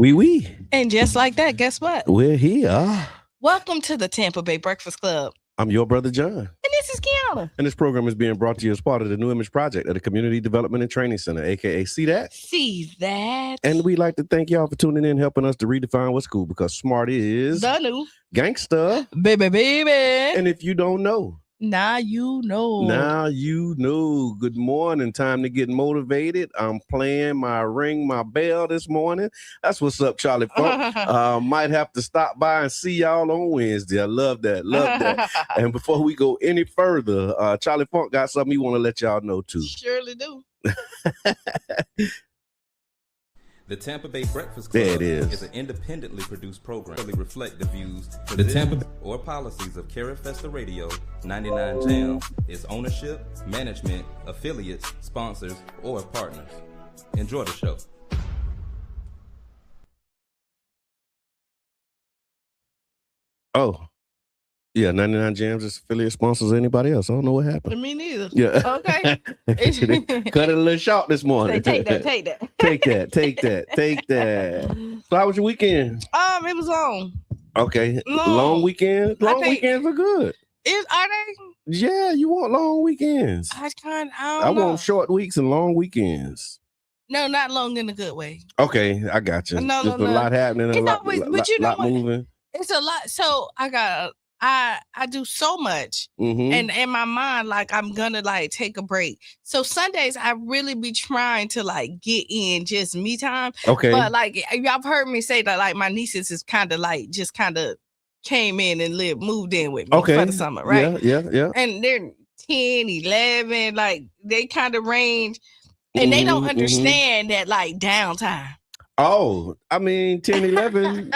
We. And just like that, guess what? We're here. Welcome to the Tampa Bay Breakfast Club. I'm your brother, John. And this is Qiana. And this program is being brought to you as part of the New Image Project at the Community Development and Training Center, a.k.a. See That? See That. And we'd like to thank y'all for tuning in, helping us to redefine what's cool, because smart is the new gangsta. Baby. And if you don't know, now you know. Now you know. Good morning. Time to get motivated. I'm playing my ring, my bell this morning. That's what's up, Charlie Funk. Might have to stop by and see y'all on Wednesday. I love that. Love that. And before we go any further, Charlie Funk got something he want to let y'all know too. Surely do. The Tampa Bay Breakfast Club is an independently produced program that reflect the views, the Tampa or policies of Carrie Festa Radio, 99 Jam, its ownership, management, affiliates, sponsors, or partners. Enjoy the show. Oh. Yeah, 99 Jams is affiliate sponsors. Anybody else? I don't know what happened. Me neither. Yeah. Okay. Cut it a little short this morning. Take that. Take that. So how was your weekend? It was long. Okay. Long weekend? Long weekends are good. Are they? Yeah, you want long weekends. I want short weeks and long weekends. No, not long in a good way. Okay, I got you. No. A lot happening, a lot moving. It's a lot. So I do so much, and in my mind, like I'm gonna like take a break. So Sundays I really be trying to like get in just me time. Okay, but like y'all heard me say that like my nieces is kind of like just kind of came in and moved in with me for the summer, right? Yeah. And they're 10, 11, like they kind of range, and they don't understand that like downtime. Oh, I mean, 10, 11.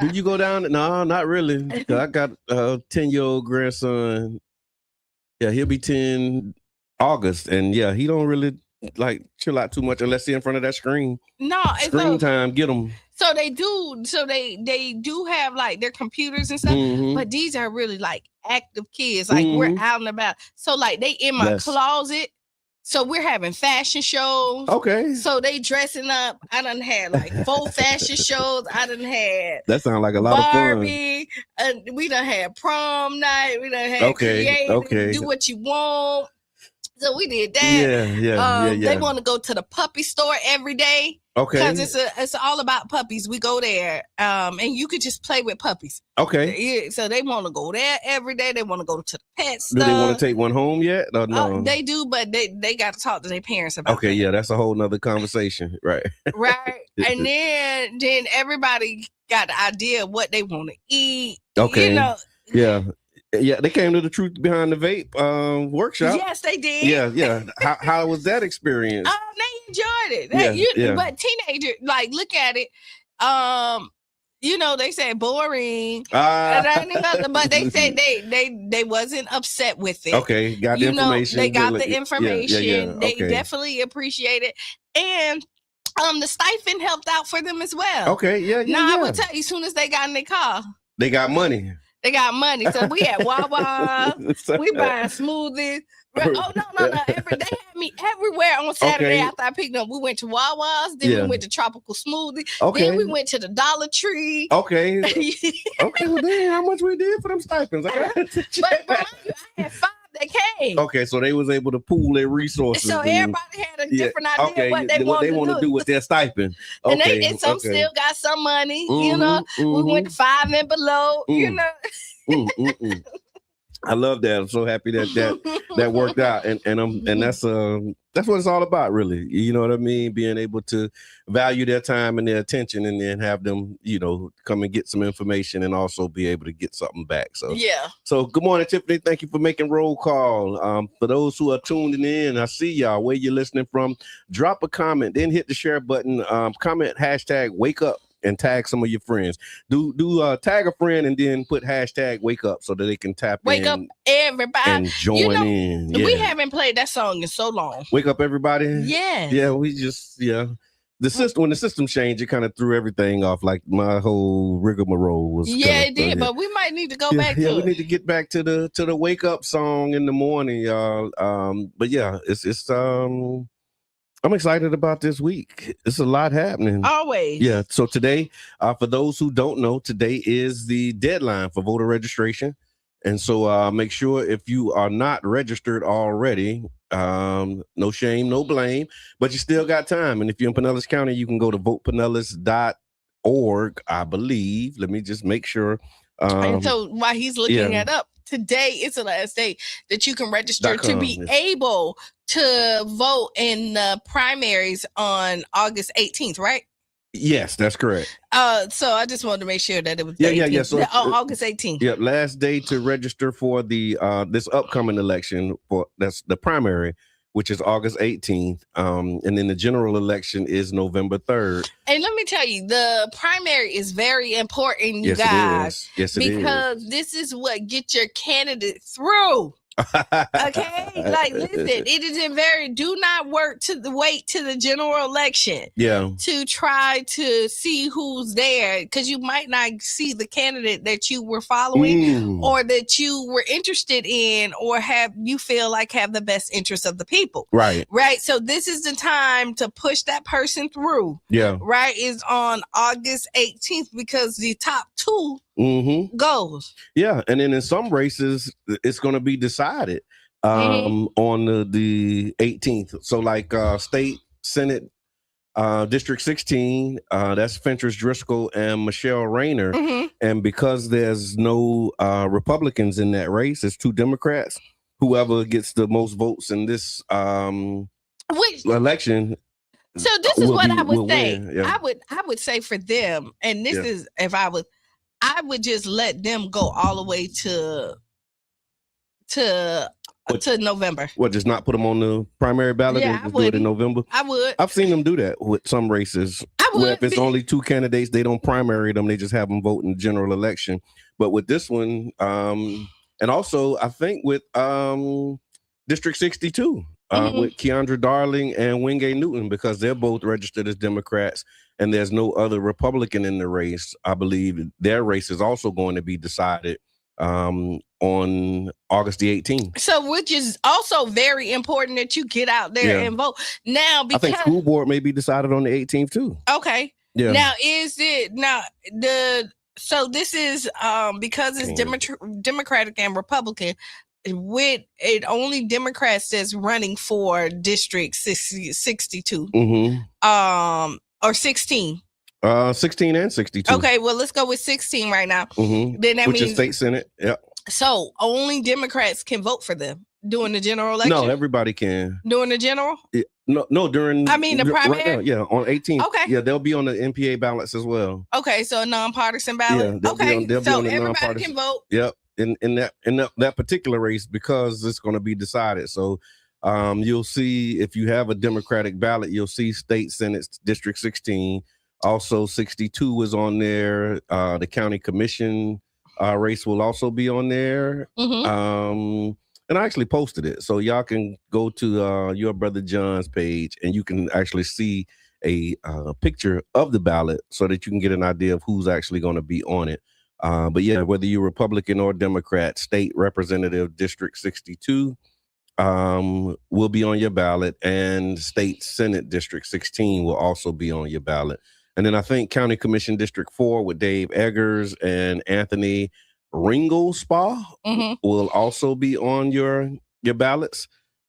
Did you go down? No, not really. I got a 10-year-old grandson. Yeah, he'll be 10 August. And yeah, he don't really like chill out too much unless he's in front of that screen. No, screen time, get them. So they do. So they do have like their computers and stuff. But these are really like active kids. Like we're out and about. So like they in my closet. So we're having fashion shows. Okay. So they dressing up. I done had like 4 fashion shows. I done had that sounds like a lot Barbie, of fun. We done had prom night. We done had creative, do what you want. So we did that. Yeah. They want to go to the puppy store every day. Okay. Because it's all about puppies. We go there, and you could just play with puppies. Okay. Yeah, so they want to go there every day. They want to go to the pet store. Do they want to take one home yet? Or no? They do, but they got to talk to their parents about it. Okay, yeah, that's a whole nother conversation. Right. Right. And then everybody got the idea of what they want to eat. Okay. You know. Yeah, they came to the Truth Behind the Vape workshop. Yes, they did. Yeah. How was that experience? They enjoyed it. But teenagers, like, look at it. They said boring. But they said they wasn't upset with it. Okay, got the information. They got the information. Yeah. They definitely appreciate it. And the stipend helped out for them as well. Okay, yeah. Now I will tell you, as soon as they got in their car, they got money. So we had Wawa. We buying smoothies. Oh no! They had me everywhere on Saturday after I picked up. We went to Wawa's, then we went to Tropical Smoothie. Then we went to the Dollar Tree. Okay. Well, then how much we did for them stipends? But I had 5 that came. Okay, so they was able to pool their resources. So everybody had a different idea what they want to do with their stipend. Okay, and some still got some money. We went to 5 and below. I love that. I'm so happy that worked out, and that's what it's all about, really. You know what I mean? Being able to value their time and their attention, and then have them, come and get some information, and also be able to get something back. So yeah. So good morning, Tiffany. Thank you for making roll call. For those who are tuning in, I see y'all. Where you're listening from? Drop a comment, then hit the share button. Comment #WakeUp. And tag some of your friends. Do tag a friend and then put #wake up so that they can tap wake in. Up everybody and join in. Yeah. We haven't played that song in so long. Wake up everybody. Yeah. We just the system, when the system changed, it kind of threw everything off. Like my whole rigmarole was. It did. But we might need to go back to it. We need to get back to the wake up song in the morning, y'all. But yeah, it's I'm excited about this week. It's a lot happening. Always. Yeah. So today, for those who don't know, today is the deadline for voter registration. And so make sure if you are not registered already, no shame, no blame, but you still got time. And if you're in Pinellas County, you can go to votepinellas.org, I believe. Let me just make sure. And so while he's looking that up, today is the last day that you can register to be able to vote in the primaries on August 18th, right? Yes, that's correct. So I just wanted to make sure that it was yeah. So August 18th. Yeah, last day to register for the this upcoming election that's the primary, which is August 18th. And then the general election is November 3rd. And let me tell you, the primary is very important, you Yes, guys. it is. Because this is what gets your candidate through. Okay, like listen, it is do not wait to the general election to try to see who's there, because you might not see the candidate that you were following or that you were interested in or have the best interest of the people. Right. So this is the time to push that person through. Right, is on August 18th, because the top two goes. Yeah, and then in some races, it's going to be decided on the 18th. So like state Senate District 16, that's Fentress Driscoll and Michelle Rayner. And because there's no Republicans in that race, it's two Democrats. Whoever gets the most votes in this election. So this is what I would say. I would say for them, and this is if I would just let them go all the way to November. What, just not put them on the primary ballot and just do it in November? I would. I've seen them do that with some races. Where if it's only two candidates, they don't primary them. They just have them vote in the general election. But with this one, and also I think with District 62, with Keandra Darling and Wingate Newton, because they're both registered as Democrats and there's no other Republican in the race. I believe their race is also going to be decided on August the 18th. So, which is also very important that you get out there and vote. Now, because I think school board may be decided on the 18th too. Okay. Yeah. Now, so this is because it's Democratic and Republican, with it only Democrats that's running for District 62. Or 16. 16 and 62. Okay, well, let's go with 16 right now. Then that means is state Senate. Yep. So only Democrats can vote for them during the general election? No, everybody can. During the general? Yeah, no, during the primary? Right now, on 18th. Okay. Yeah, they'll be on the NPA ballots as well. Okay, so a nonpartisan ballot. Yeah, okay, they'll so be on everybody can vote. Yep. In that particular race, because it's going to be decided. So you'll see, if you have a Democratic ballot, you'll see state Senate District 16. Also 62 is on there. The county commission race will also be on there. And I actually posted it, so y'all can go to your brother John's page and you can actually see a picture of the ballot so that you can get an idea of who's actually going to be on it. But yeah, whether you're Republican or Democrat, state representative District 62 will be on your ballot, and state Senate District 16 will also be on your ballot. And then I think County Commission District 4 with Dave Eggers and Anthony Ringelspaw will also be on your ballots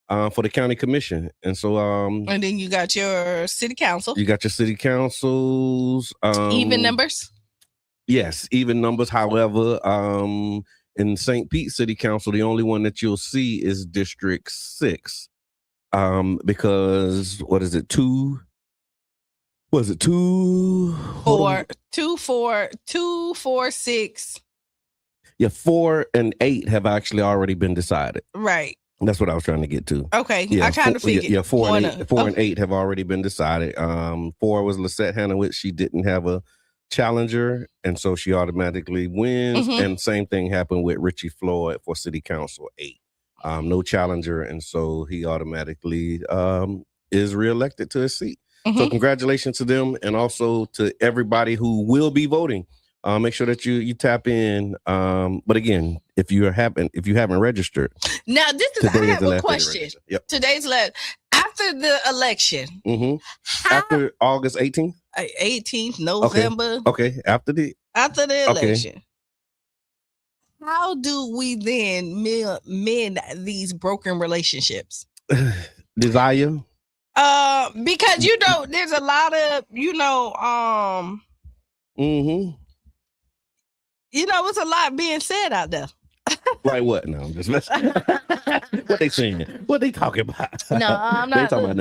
for the county commission. And so and then you got your city council. You got your city councils. Even numbers? Yes, even numbers. However, in St. Pete City Council, the only one that you'll see is District 6. Because what is it? 2, 4, 6. Yeah, 4 and 8 have actually already been decided. Right. That's what I was trying to get to. Okay, yeah, I kind of figured. Yeah, 4 and 8 have already been decided. 4 was Lisette Hanowitz. She didn't have a challenger, and so she automatically wins. And same thing happened with Richie Floyd for City Council 8. No challenger, and so he automatically is reelected to his seat. So congratulations to them, and also to everybody who will be voting. Make sure that you tap in. But again, if you haven't registered, now I have a question. Yep. Today's last. After after the election. After August 18th? 18th, November. Okay. After the election. How do we then mend these broken relationships? Desire? Because there's a lot of, it's a lot being said out there. Like what? No, I'm just messing. What they saying? What they talking about? No, I'm not. They talking about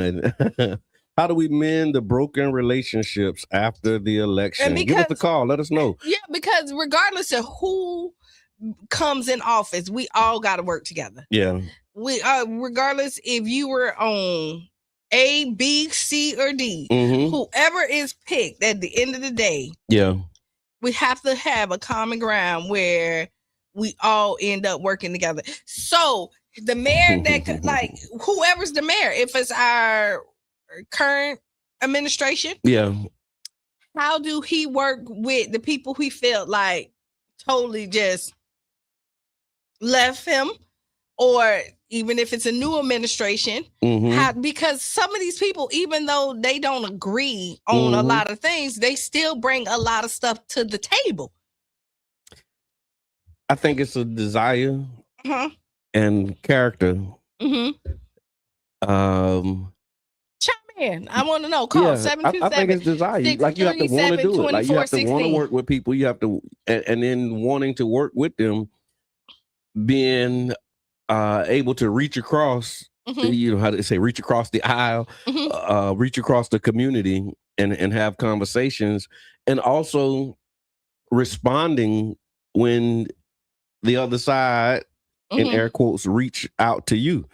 nothing. How do we mend the broken relationships after the election? Give us a call. Let us know. Yeah, because regardless of who comes in office, we all got to work together. Yeah. We regardless if you were on A, B, C, or D, whoever is picked at the end of the day. Yeah. We have to have a common ground where we all end up working together. So the mayor that like whoever's the mayor, if it's our current administration, how do he work with the people he felt like totally just left him, or even if it's a new administration, because some of these people, even though they don't agree on a lot of things, they still bring a lot of stuff to the table. I think it's a desire and character. Chime in. I want to know. Call 727. I think it's desire. Like you have to want to do it. Like you have to want to work with people. You have to, and then wanting to work with them, being able to reach across, you know how to say, reach across the aisle, reach across the community, and have conversations, and also responding when the other side, in air quotes, reach out to you,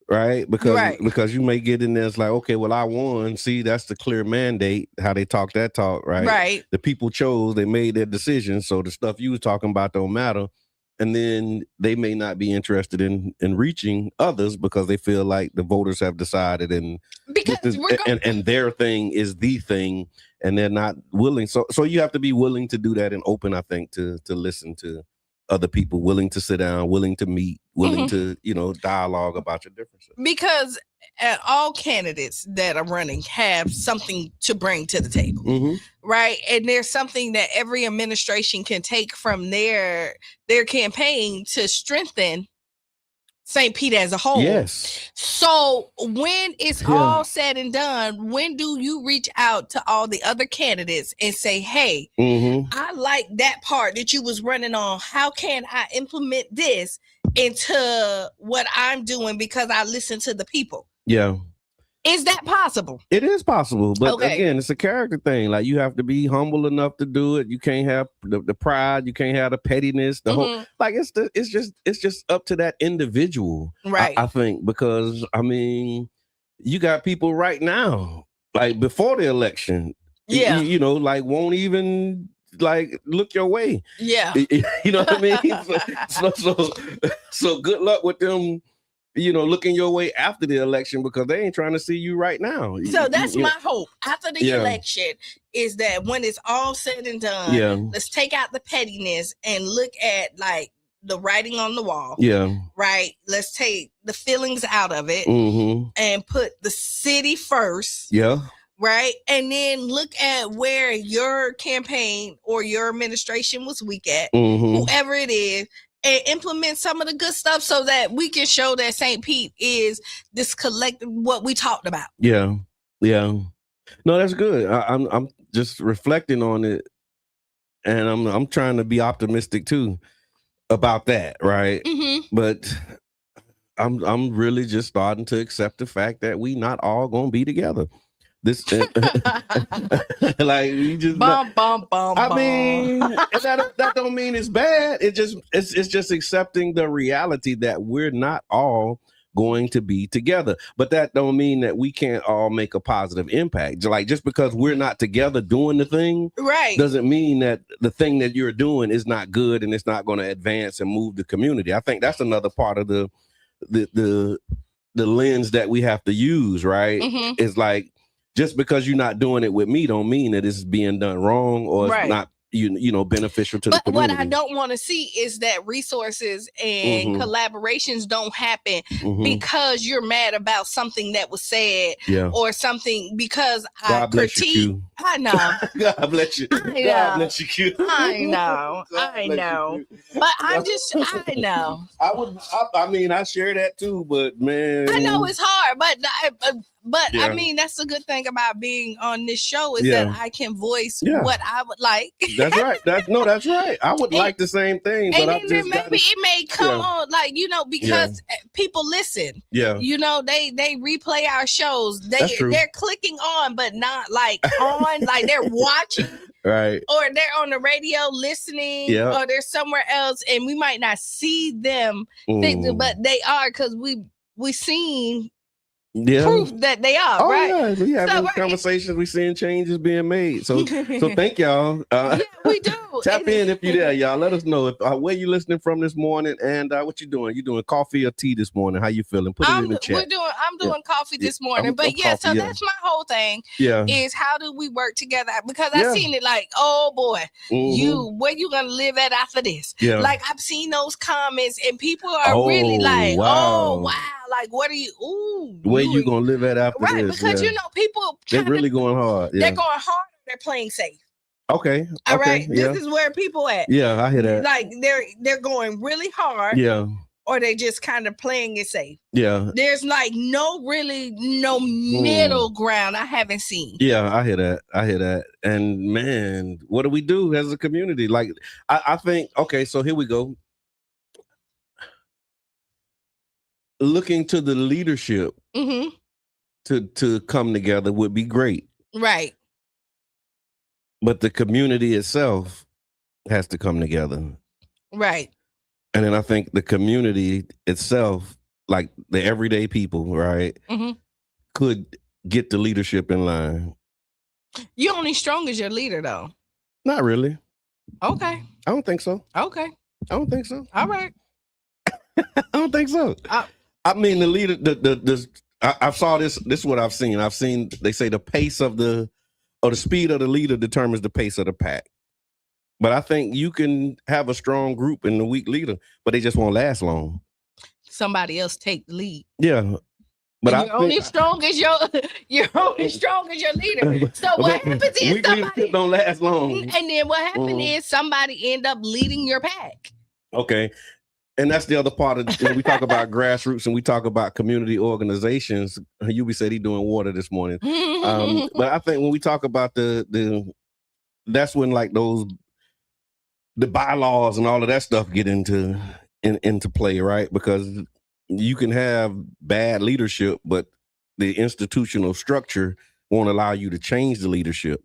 right? Because you may get in there, it's like, okay, well, I won. See, that's the clear mandate, how they talk that talk, right? Right. The people chose, they made their decision, so the stuff you was talking about don't matter. And then they may not be interested in reaching others because they feel like the voters have decided and their thing is the thing, and they're not willing. So you have to be willing to do that and open, I think, to listen to other people, willing to sit down, willing to meet, willing to, dialogue about your differences. Because all candidates that are running have something to bring to the table, right? And there's something that every administration can take from their campaign to strengthen St. Pete as a whole. Yes. So when it's all said and done, when do you reach out to all the other candidates and say, hey, I like that part that you was running on. How can I implement this into what I'm doing because I listen to the people? Yeah. Is that possible? It is possible, but again, it's a character thing. Like you have to be humble enough to do it. You can't have the pride. You can't have the pettiness. The whole like it's just up to that individual, right? I think, because I mean, you got people right now, like before the election, like won't even like look your way. Yeah, you know what I mean. So good luck with them. Looking your way after the election because they ain't trying to see you right now. So that's my hope after the election is that when it's all said and done, let's take out the pettiness and look at like the writing on the wall. Yeah. Right. Let's take the feelings out of it and put the city first. Yeah. Right. And then look at where your campaign or your administration was weak at, whoever it is, and implement some of the good stuff so that we can show that St. Pete is this collective, what we talked about. Yeah. Yeah. No, that's good. I'm just reflecting on it, and I'm trying to be optimistic too about that, right? But I'm really just starting to accept the fact that we not all gonna be together. This like we just I mean that don't mean it's bad. It's just accepting the reality that we're not all going to be together. But that don't mean that we can't all make a positive impact. Like just because we're not together doing the thing, right, doesn't mean that the thing that you're doing is not good and it's not going to advance and move the community. I think that's another part of the lens that we have to use, right? It's like, just because you're not doing it with me don't mean that it's being done wrong or it's not, beneficial to the But community. what I don't want to see is that resources and collaborations don't happen because you're mad about something that was said or something because I critique. I know. God bless you. God bless you, Q. I know. I know. But I know. I share that too, but man. I know it's hard, but I mean, that's the good thing about being on this show is that I can voice what I would like. That's right. That's right. I would like the same thing, but I just maybe it may come on because people listen. Yeah. They replay our shows. They're clicking on, but not like on, like they're watching. Right. Or they're on the radio listening, or they're somewhere else, and we might not see them, but they are because we seen proof that they are. Right? Yeah, we having conversations. We seeing changes being made. So thank y'all. Yeah, we do. Tap in if you're there, y'all. Let us know where you listening from this morning and what you doing. You doing coffee or tea this morning? How you feeling? Put it in the chat. I'm doing coffee this morning, but that's my whole thing. Yeah, is how do we work together? Because I've seen it like, oh boy, where you gonna live at after this? Yeah, like I've seen those comments and people are really like, oh wow. Like, what are you? Ooh, where you gonna live at after this? Right, because people they're really going hard. They're going hard. They're playing safe. Okay. All right. This is where people at. Yeah, I hear that. Like they're going really hard. Yeah. Or they just kind of playing it safe. Yeah. There's like no middle ground I haven't seen. Yeah, I hear that. And man, what do we do as a community? Like, I think, okay, so here we go. Looking to the leadership to come together would be great. Right. But the community itself has to come together. Right. And then I think the community itself, like the everyday people, right, could get the leadership in line. You're only strong as your leader, though. Not really. Okay. I don't think so. Okay. I don't think so. All right. I don't think so. I mean, the leader, I saw this. This is what I've seen. They say the pace of the speed of the leader determines the pace of the pack. But I think you can have a strong group and a weak leader, but they just won't last long. Somebody else take the lead. Yeah. But you're only strong as your leader. So what happens is somebody don't last long. And then what happens is somebody end up leading your pack. Okay. And that's the other part of when we talk about grassroots and we talk about community organizations. Yubi said he's doing water this morning. But I think when we talk about that's when like the bylaws and all of that stuff get into play, right? Because you can have bad leadership, but the institutional structure won't allow you to change the leadership.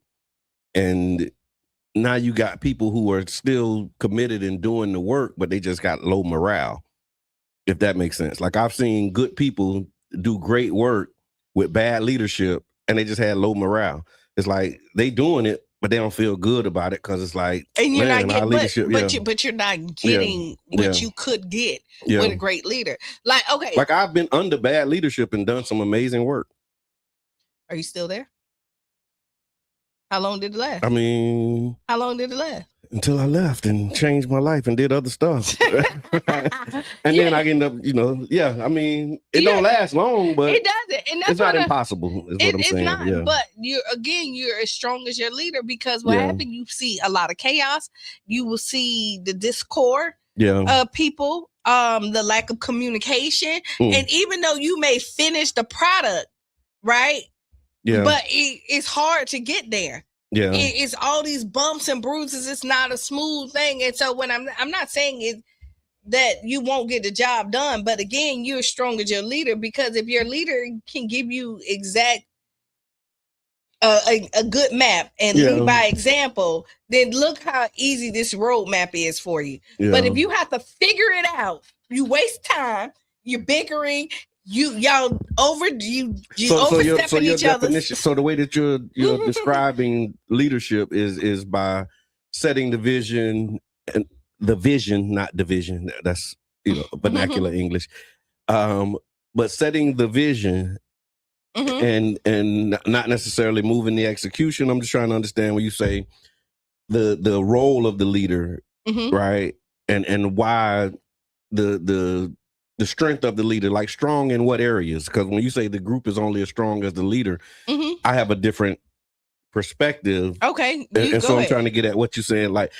And now you got people who are still committed in doing the work, but they just got low morale, if that makes sense. Like I've seen good people do great work with bad leadership and they just had low morale. It's like they doing it, but they don't feel good about it because it's like, and you're not getting, but you're not getting what you could get with a great leader. Like, okay. Like I've been under bad leadership and done some amazing work. Are you still there? How long did it last? I mean, how long did it last? Until I left and changed my life and did other stuff. And then I ended up, I mean, it don't last long, but it doesn't. And that's it's not impossible, is what I'm saying. Not, but you're as strong as your leader because what happened, you see a lot of chaos. You will see the discord of people, the lack of communication. And even though you may finish the product, right? Yeah. But it's hard to get there. Yeah. It's all these bumps and bruises. It's not a smooth thing. And so when I'm not saying that you won't get the job done, but again, you're strong as your leader because if your leader can give you exact a good map and lead by example, then look how easy this roadmap is for you. Yeah. But if you have to figure it out, you waste time, you're bickering. Y'all overstepping each other. So the way that you're describing leadership is by setting the vision and the vision, not division. That's vernacular English. But setting the vision and not necessarily moving the execution. I'm just trying to understand when you say the role of the leader, right? And why the strength of the leader, like strong in what areas? Because when you say the group is only as strong as the leader, I have a different perspective. Okay. And so I'm trying to get at what you said, like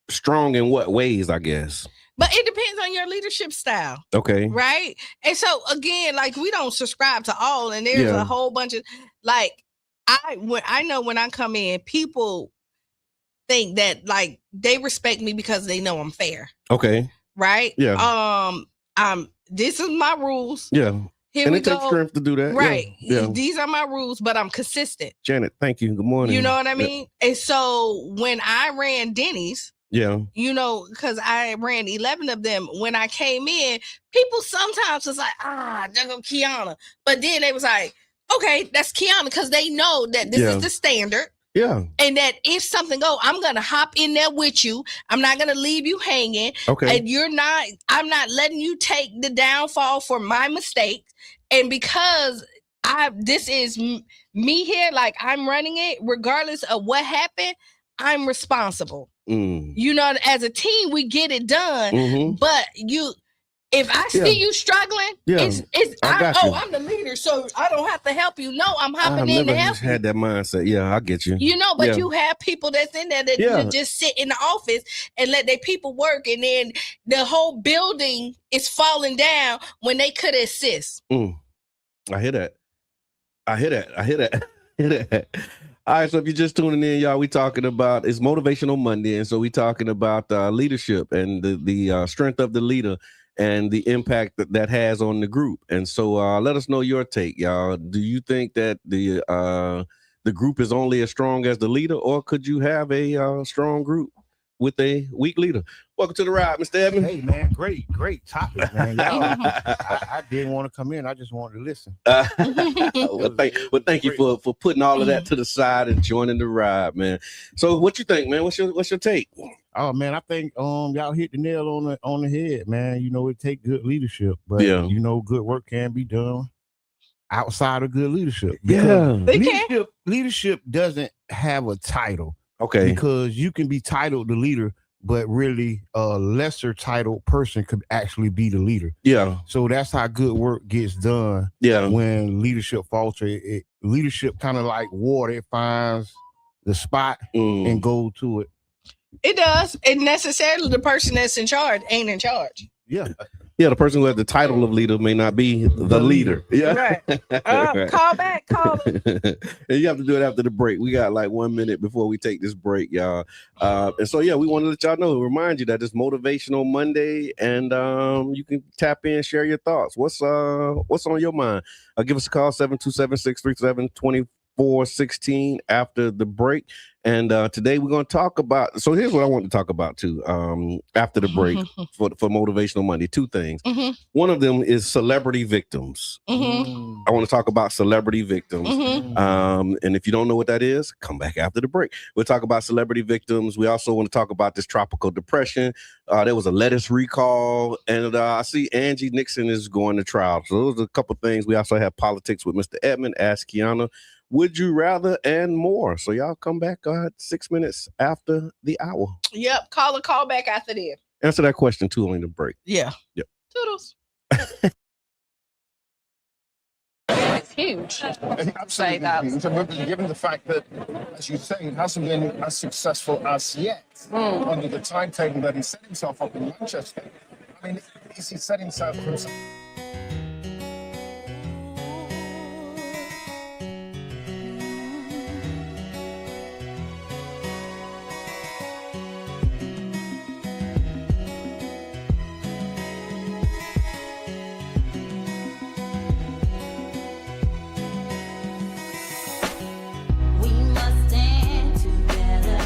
strong in what ways, I guess. But it depends on your leadership style. Okay. Right. And so again, like we don't subscribe to all, and there's a whole bunch of like I know when I come in, people think that like they respect me because they know I'm fair. Okay. Right? Yeah. This is my rules. Yeah. Here and we it go. takes strength to do that. Right. Yeah. These are my rules, but I'm consistent. Janet, thank you. Good morning. You know what I mean? And so when I ran Denny's, you know, because I ran 11 of them, when I came in, people sometimes was like, there go Qiana. But then they was like, okay, that's Qiana, because they know that this is the standard. Yeah. And that if something go, I'm going to hop in there with you. I'm not going to leave you hanging. Okay. And I'm not letting you take the downfall for my mistakes. And because this is me here, like I'm running it, regardless of what happened, I'm responsible. You know, as a team, we get it done. But if I see you struggling, I'm the leader, so I don't have to help you. No, I'm hopping in to help you. Had that mindset. Yeah, I get you. You know, but you have people that's in there that just sit in the office and let their people work, and then the whole building is falling down when they could assist. I hear that. All right, so if you're just tuning in, y'all, we talking about it's Motivational Monday, and so we talking about leadership and the strength of the leader and the impact that has on the group. And so let us know your take, y'all. Do you think that the group is only as strong as the leader, or could you have a strong group with a weak leader? Welcome to the ride, Mr. Edmond. Hey, man, great topic, man. I didn't want to come in. I just wanted to listen. Thank you for putting all of that to the side and joining the ride, man. So what you think, man? What's your take? Oh, man, I think y'all hit the nail on the head, man. You know, it takes good leadership, but you know, good work can be done outside of good leadership. Leadership doesn't have a title. Okay. Because you can be titled the leader, but really a lesser titled person could actually be the leader. Yeah. So that's how good work gets done. Yeah. When leadership falters, leadership kind of like water, it finds the spot and goes to it. It does. And necessarily the person that's in charge ain't in charge. Yeah. Yeah, the person who has the title of leader may not be the leader. Yeah. Right. Right. Call back. And you have to do it after the break. We got like 1 minute before we take this break, y'all. And so, we want to let y'all know, remind you that it's Motivational Monday, and you can tap in, share your thoughts. What's on your mind? Give us a call, 727-637-2416 after the break. And today we're going to talk about, so here's what I want to talk about too, after the break for Motivational Monday. Two things. One of them is celebrity victims. I want to talk about celebrity victims. And if you don't know what that is, come back after the break. We'll talk about celebrity victims. We also want to talk about this tropical depression. There was a lettuce recall, and I see Angie Nixon is going to trial. So those are a couple things. We also have politics with Mr. Edmond, Ask Qiana, Would You Rather, and more. So y'all come back 6 minutes after the hour. Yep. Call back after this. Answer that question too on the break. Yeah. Yep. Toodles. It's huge. Absolutely. Given the fact that, as you say, he hasn't been as successful as yet under the timetable that he set himself up in Manchester. I mean, is he set himself for himself? United we must stand together.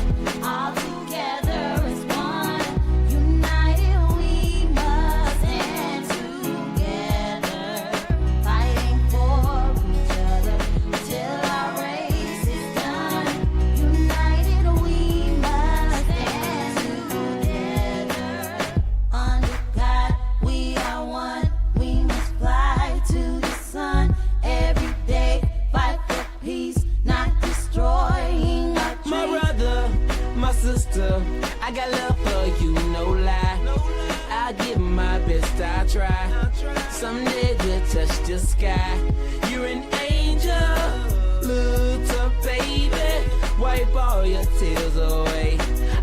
the sky. You're an angel. Look up, baby. Wipe all your tears away.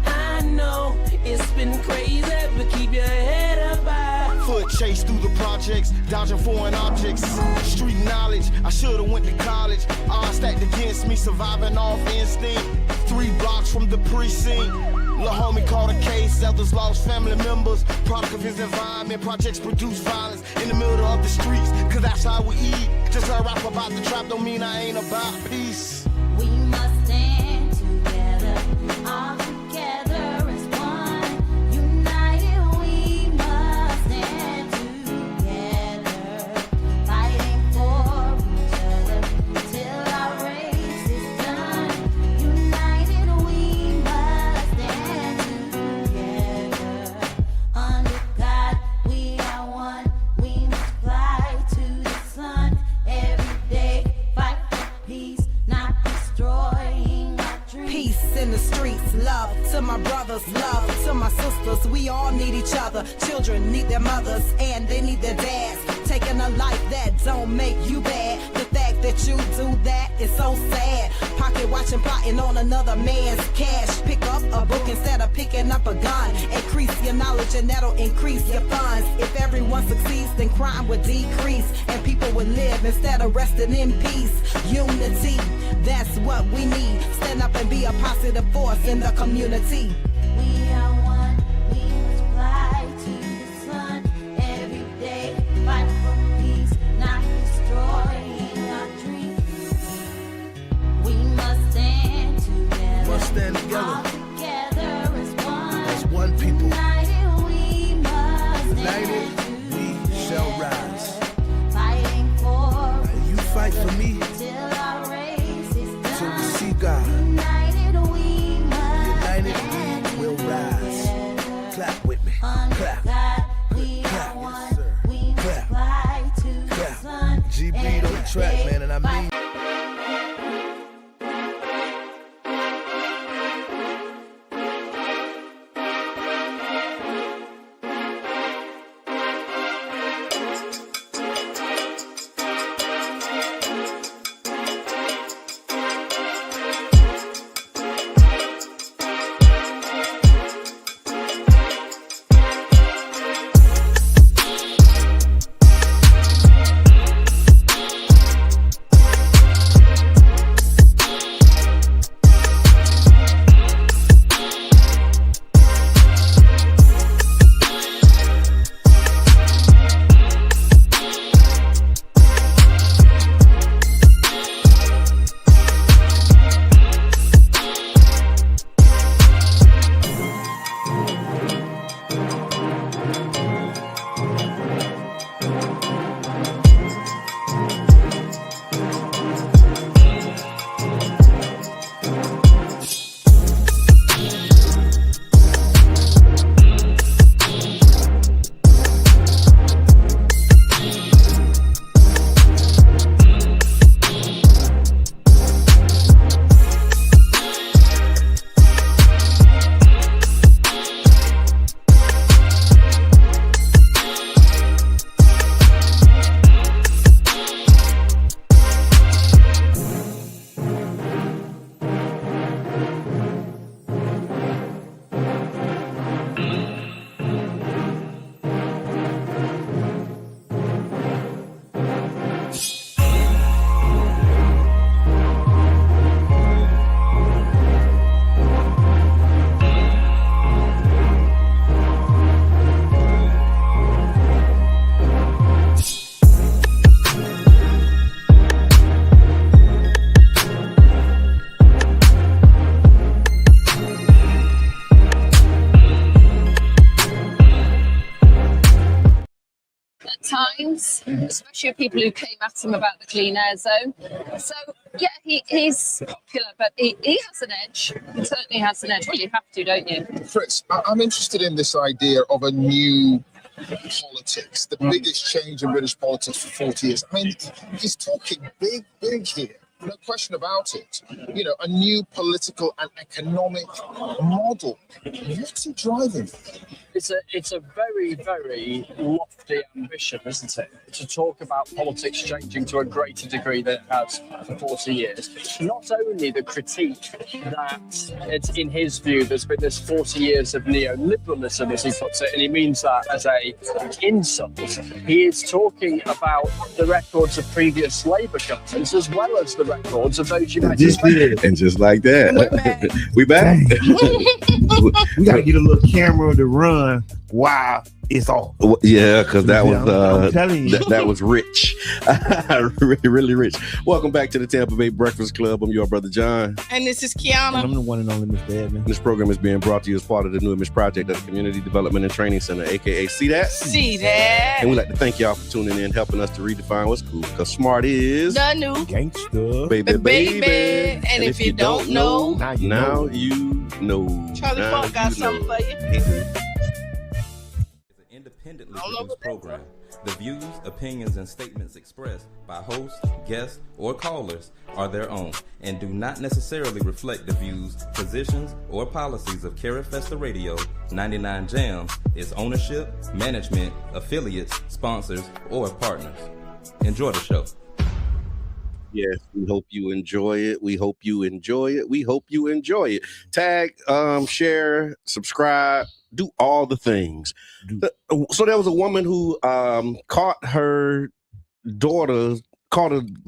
I know it's been crazy, but keep your head up high. Foot chase through the projects, dodging foreign objects. Street knowledge, I should've went to college. Odds stacked against me, surviving off instinct. 3 blocks from the precinct. Lil' homie caught a case, others lost family members. Product of his environment, projects produce violence in the middle of the streets, cause that's how we eat. Just a rap about the trap don't mean I ain't about peace. We must stand together, all together as one. United we must stand together, fighting for each other till our race is done. United we must stand together, under God we are one. We must fly to the sun every day, fight for peace, not destroying our dreams. Peace in the streets, love to my brothers, love to my sisters. We all need each other. Children need their mothers and they need their dads. Taking a life that don't make you bad. The fact that you do that is so sad. Pocket watching, plotting on another man's cash. Pick up a book instead of picking up a gun. Increase your knowledge and that'll increase your funds. If everyone succeeds, then crime would decrease and people would live instead of resting in peace. Unity, that's what we need. Stand up and be a positive force in the community. We are one, we must fly to the sun every day, fight for peace, not destroying our dreams. We must stand together, Must stand together. all together as one. As one people. United we must United stand we shall together, rise. fighting for You fight for me till our race is done. till we see God. United we must United we will rise. together. Clap with me. Under Clap. God, we Clap. are Yes, one. sir. We must Clap. fly to the Clap. sun. G beat on the every track, day, man, and I mean. fight times, especially of people who came at him about the clean air zone. So, yeah, he's popular, but he has an edge. He certainly has an edge. Well, you have to, don't you? Chris, I'm interested in this idea of a new politics, the biggest change in British politics for 40 years. I mean, he's talking big here. No question about it. You know, a new political and economic model. What's he driving? It's a very, very lofty ambition, isn't it? To talk about politics changing to a greater degree than it has for 40 years. Not only the critique that it's in his view there's been this 40 years of neoliberalism, as he puts it, and he means that as a insult. He is talking about the records of previous Labour governments as well as the records of those United States. And just like that, we back. We gotta get a little camera to run while it's off. Yeah, because that was I'm telling you. that was rich. really, really rich. Welcome back to the Tampa Bay Breakfast Club. I'm your brother John. And this is Qiana. And I'm the one and only Mr. Edmund. This program is being brought to you as part of the New Image Project at the Community Development and Training Center, aka See That? See That. And we'd like to thank y'all for tuning in, helping us to redefine what's cool. Because smart is the new gangster. Baby. And if you don't know, now you know. Charlie Funk got something for you. Independently produced program. The views, opinions, and statements expressed by hosts, guests, or callers are their own and do not necessarily reflect the views, positions, or policies of Carifesta Radio 99 Jam, its ownership, management, affiliates, sponsors, or partners. Enjoy the show. Yes, we hope you enjoy it. We hope you enjoy it. We hope you enjoy it. Tag, share, subscribe, do all the things. So there was a woman who caught a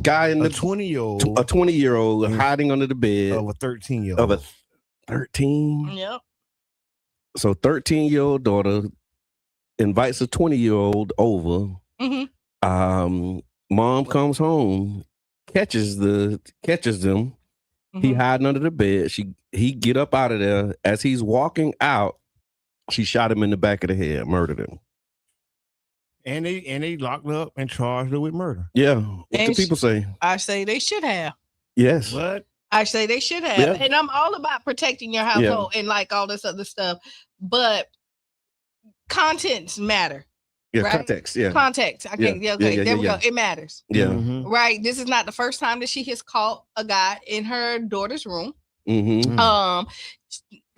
guy in the 20-year-old hiding under the bed of a 13-year-old. Of a 13? Yep. So 13-year-old daughter invites a 20-year-old over. Mm-hmm. Mom comes home, catches them. Mm-hmm. He hiding under the bed. He get up out of there. As he's walking out, she shot him in the back of the head, murdered him. And they locked her up and charged her with murder. Yeah. What do people say? I say they should have. Yes. What? I say they should have. Yeah. And I'm all about protecting your household and like all this other stuff. But contents matter. Yeah, right? context. Yeah. Context. I can't. Yeah, okay, there we go. It matters. Yeah. Mm-hmm. Right. This is not the first time that she has caught a guy in her daughter's room. Mm-hmm.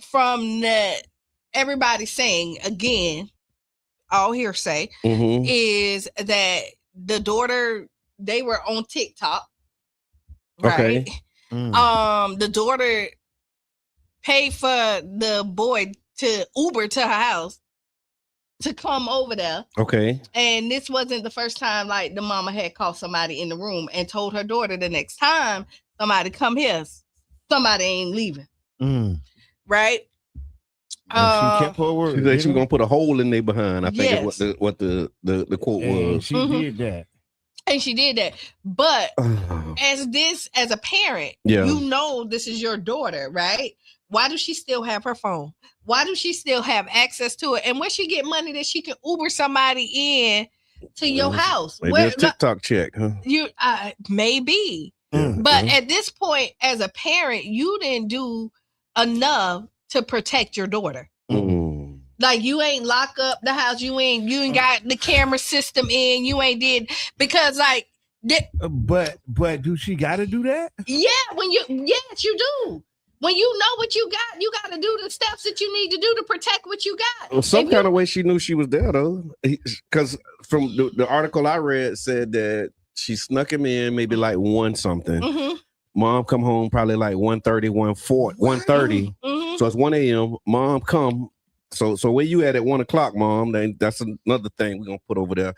From the everybody saying again, all hearsay is that the daughter, they were on TikTok. Right. Okay. The daughter paid for the boy to Uber to her house to come over there. Okay. And this wasn't the first time like the mama had caught somebody in the room and told her daughter the next time somebody come here, somebody ain't leaving. Right? She kept her word. She said she was gonna put a hole in their behind. I think is what the quote was. She did that. And she did that. But as a parent, you know this is your daughter, right? Why does she still have her phone? Why does she still have access to it? And where she get money that she can Uber somebody in to your house? Maybe a TikTok check, huh? You maybe. But at this point, as a parent, you didn't do enough to protect your daughter. Like you ain't lock up the house, you ain't got the camera system in, you ain't did because like but do she gotta do that? Yeah, yes you do. When you know what you got to do the steps that you need to do to protect what you got. Well, some kind of way she knew she was there though, because from the article I read said that she snuck him in maybe like 1 something. Mom come home probably like 1:30, 1:30. So it's 1 a.m. Mom come. So where you at 1 o'clock, Mom? That's another thing we're gonna put over there.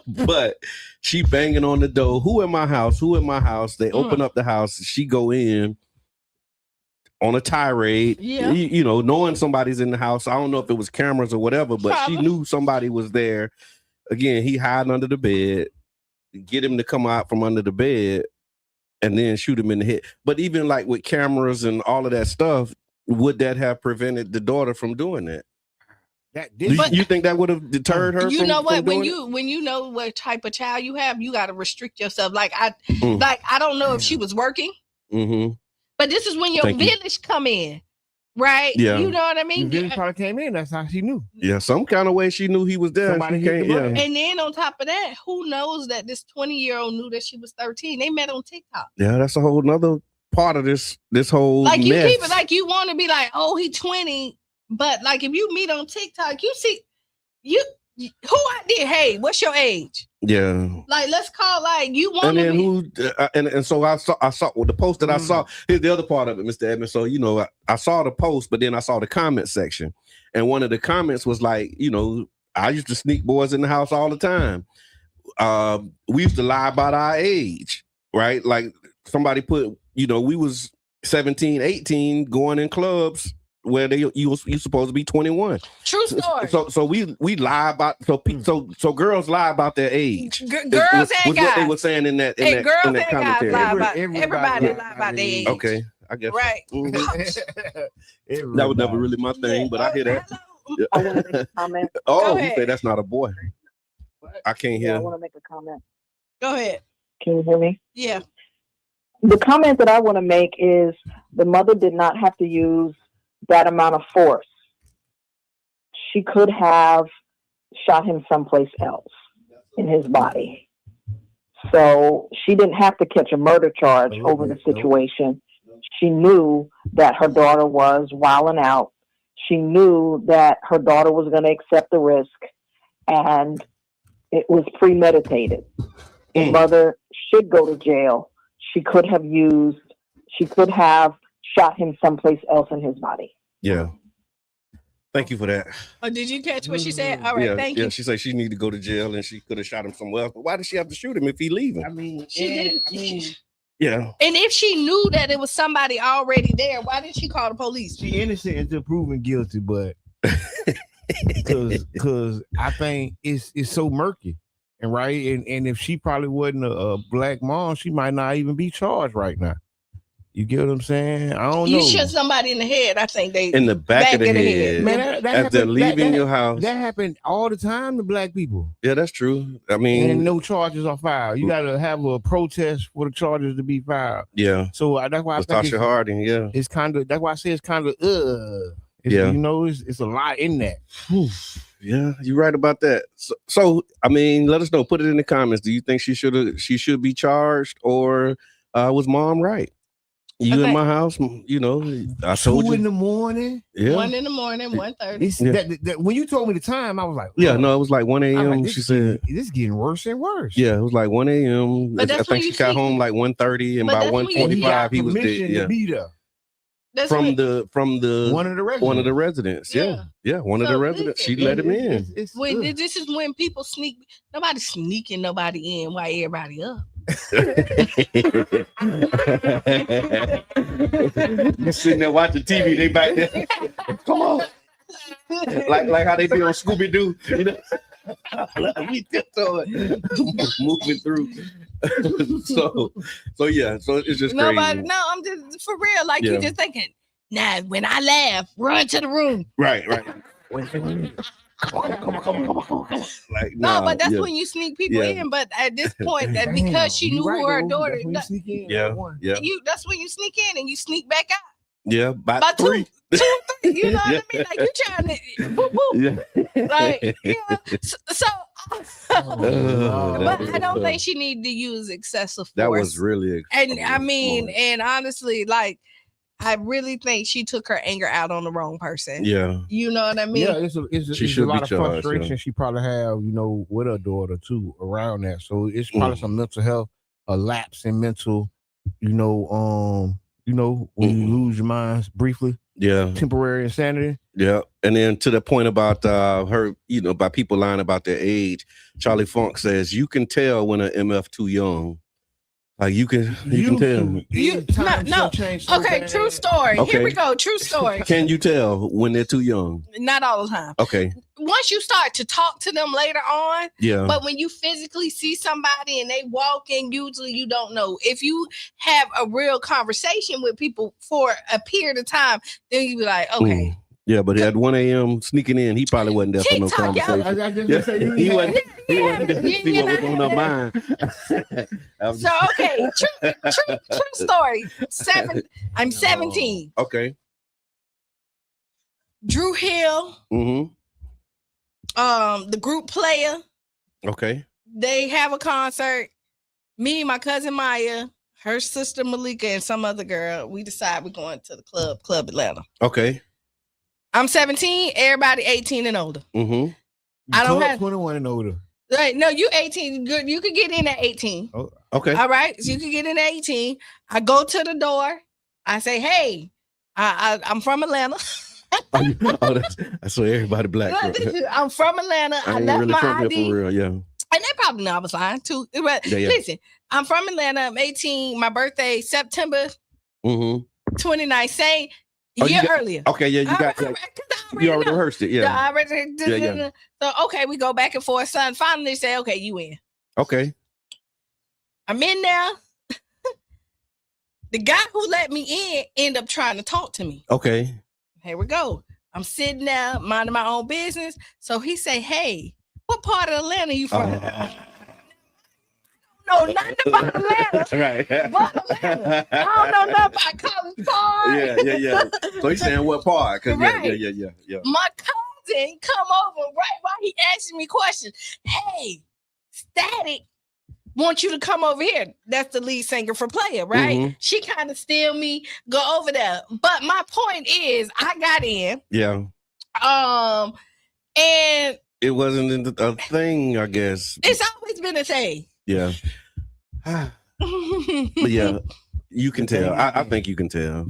But she banging on the door. Who in my house? Who in my house? They open up the house. She go in on a tirade. Yeah. You know, knowing somebody's in the house. I don't know if it was cameras or whatever, but she knew somebody was there. Again, he hiding under the bed. Get him to come out from under the bed. And then shoot him in the head. But even like with cameras and all of that stuff, would that have prevented the daughter from doing that? You think that would have deterred her? You know what? When you know what type of child you have, you got to restrict yourself. Like I don't know if she was working, but this is when your village come in. Right? Yeah. You know what I mean? The village probably came in. That's how she knew. Yeah, some kind of way she knew he was there. Somebody She hit can't, the yeah. button. And then on top of that, who knows that this 20-year-old knew that she was 13? They met on TikTok. Yeah, that's a whole nother part of this whole Like you mess. keep it like you want to be like, oh, he 20, but like if you meet on TikTok, you see who I did. Hey, what's your age? Yeah. Like let's call like you want And to then be. who and so I saw well, the post that I saw. Here's the other part of it, Mr. Edmond. So I saw the post, but then I saw the comment section, and one of the comments was like, I used to sneak boys in the house all the time. We used to lie about our age, right? Like somebody put, we was 17, 18 going in clubs where you supposed to be 21. True story. So we lie about so girls lie about their age. Girls and guys. What they were saying in that girls in that and guys commentary. lie about everybody lie about their age. Okay, I guess Right. That was never really my thing, but I hear that. Yeah. I want to make a comment. Oh, you say that's not a boy. I can't Yeah, I hear. want to make a comment. Go ahead. Can you hear me? Yeah. The comment that I want to make is the mother did not have to use that amount of force. She could have shot him someplace else in his body. So she didn't have to catch a murder charge over the situation. She knew that her daughter was wilding out. She knew that her daughter was going to accept the risk, and it was premeditated. The mother should go to jail. She could have shot him someplace else in his body. Yeah. Thank you for that. Oh, did you catch what she said? All right, thank you. She said she needed to go to jail and she could have shot him somewhere else. But why did she have to shoot him if he leaving? I mean, Yeah. And if she knew that it was somebody already there, why didn't she call the police? she innocent until proven guilty, but because I think it's so murky. And right, and if she probably wasn't a black mom, she might not even be charged right now. You get what I'm saying? I don't know. You shot somebody in the head. I think they in the back of the head. Man, as they're leaving your house. That happened all the time to black people. Yeah, that's true. I mean, and no charges are filed. You got to have a protest for the charges to be filed. Yeah. So that's why I think Tasha Harding. Yeah. It's kind of that's why I say it's kind of yeah. It's a lot in that. Yeah, you're right about that. So I mean, let us know. Put it in the comments. Do you think she should be charged, or was mom right? You in my house, I told you. 2 in the morning. Yeah. 1 in the morning, 1:30. When you told me the time, I was like, yeah, no, it was like 1 a.m. She said this is getting worse and worse. Yeah, it was like 1 a.m. But I think she got home like 1:30, and by 1:45 he was dead. To be there. That's from the one of the residents. Yeah, one of the residents. She let him in. This is when people sneak. Nobody's sneaking nobody in while everybody up. You sitting there watching TV, they back there. Come on. like how they be on Scooby Doo, we tiptoeing, moving through. so yeah, so it's just nobody. crazy. No, I'm just for real. Like you just thinking. Now, when I laugh, run to the room. Right. Come on. Like, no, but that's when you sneak people in. But at this point, that because she knew who her daughter, that's when you sneak in and you sneak back out. Yeah, by 3. 2 or 3. You know what I mean? Like you trying to boop boop. Yeah. Like but I don't think she needed to use excessive force. That was really and honestly, like. I really think she took her anger out on the wrong person. Yeah. You know what I mean? Yeah, it's a lot of frustration she probably have, with her daughter too around that. So it's probably some mental health, a lapse in mental, when you lose your mind briefly. Yeah. Temporary insanity. Yeah. And then to the point about her, by people lying about their age, Charlie Funk says you can tell when an MF too young. Like you can tell. No. Okay, true story. Okay. Here we go. True story. Can you tell when they're too young? Not all the time. Okay. Once you start to talk to them later on, yeah. But when you physically see somebody and they walk in, usually you don't know. If you have a real conversation with people for a period of time, then you be like, okay. Yeah, but at 1 a.m. sneaking in, he probably wasn't there for no conversation. He wasn't there to see what was on her mind. So, okay, true story. I'm 17. Okay. Drew Hill, the group Player. Okay. They have a concert. Me, my cousin Maya, her sister Malika, and some other girl. We decide we're going to the Club Atlanta. Okay. I'm 17. Everybody 18 and older. I don't have 21 and older. Right? No, you 18. Good. You could get in at 18. Oh, okay. All right. So you can get in at 18. I go to the door. I say, "Hey, I'm from Atlanta." That's what everybody black. I'm from Atlanta. I left really my from ID. Here for real, yeah. And they probably know I was lying too. But listen, I'm from Atlanta. I'm 18. My birthday, September 29th. Same year earlier. Okay, yeah, you got that. You already rehearsed it, yeah. I already, So, okay, we go back and forth. Son, finally say, okay, you in. Okay. I'm in there. The guy who let me in ended up trying to talk to me. Okay. Here we go. I'm sitting there minding my own business. So he say, "Hey, what part of Atlanta you from?" No, nothing about Atlanta. Right. But Atlanta. I don't know nothing about College Park. Yeah. So he's saying what part? Right. Yeah. My cousin come over right while he asking me questions. "Hey, Static want you to come over here." That's the lead singer for Player, right? She kind of steal me, go over there. But my point is, I got in. Yeah. And it wasn't a thing, I guess. It's always been a thing. Yeah. But yeah, you can tell. I think you can tell.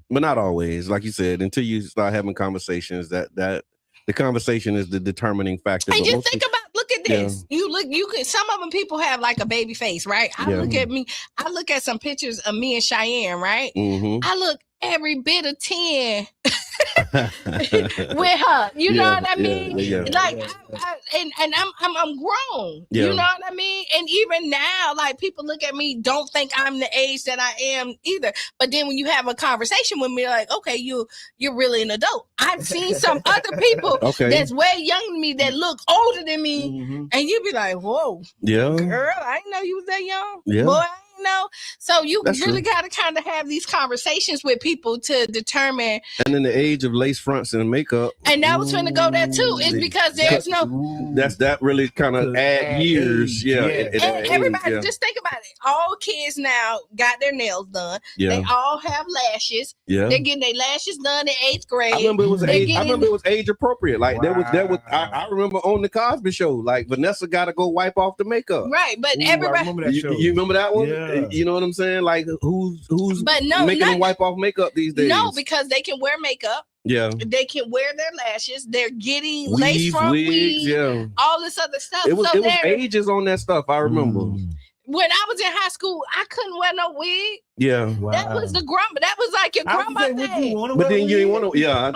But not always. Like you said, until you start having conversations, that the conversation is the determining factor. And just think about, look at this. Yeah. You can, some of them people have like a baby face, right? I look at me, I look at some pictures of me and Cheyenne, right? I look every bit of 10 with her. You know what I mean? Like, I'm grown. You know what I mean? And even now, like, people look at me, don't think I'm the age that I am either. But then when you have a conversation with me, like, okay, you're really an adult. I've seen some other people that's way younger than me that look older than me, and you be like, whoa, girl, I didn't know you was that young. Boy, I know. So you really got to kind of have these conversations with people to determine. And in the age of lace fronts and makeup, and that was going to go there too, is because there's that really kind of add years. And everybody, just think about it. All kids now got their nails done. They all have lashes. They're getting their lashes done in 8th grade. I remember it was age appropriate. Like there was. I remember on the Cosby Show, like Vanessa got to go wipe off the makeup. Right, but everybody. I remember that show. You remember that one? Yeah. You know what I'm saying? Like who's making them wipe off makeup these days? No, because they can wear makeup. Yeah. They can wear their lashes. They're getting lace front weaves, all this other stuff. It was ages on that stuff. I remember. When I was in high school, I couldn't wear no wig. Yeah. That was the grandma. That was like your grandma thing. But then you didn't want to. Yeah.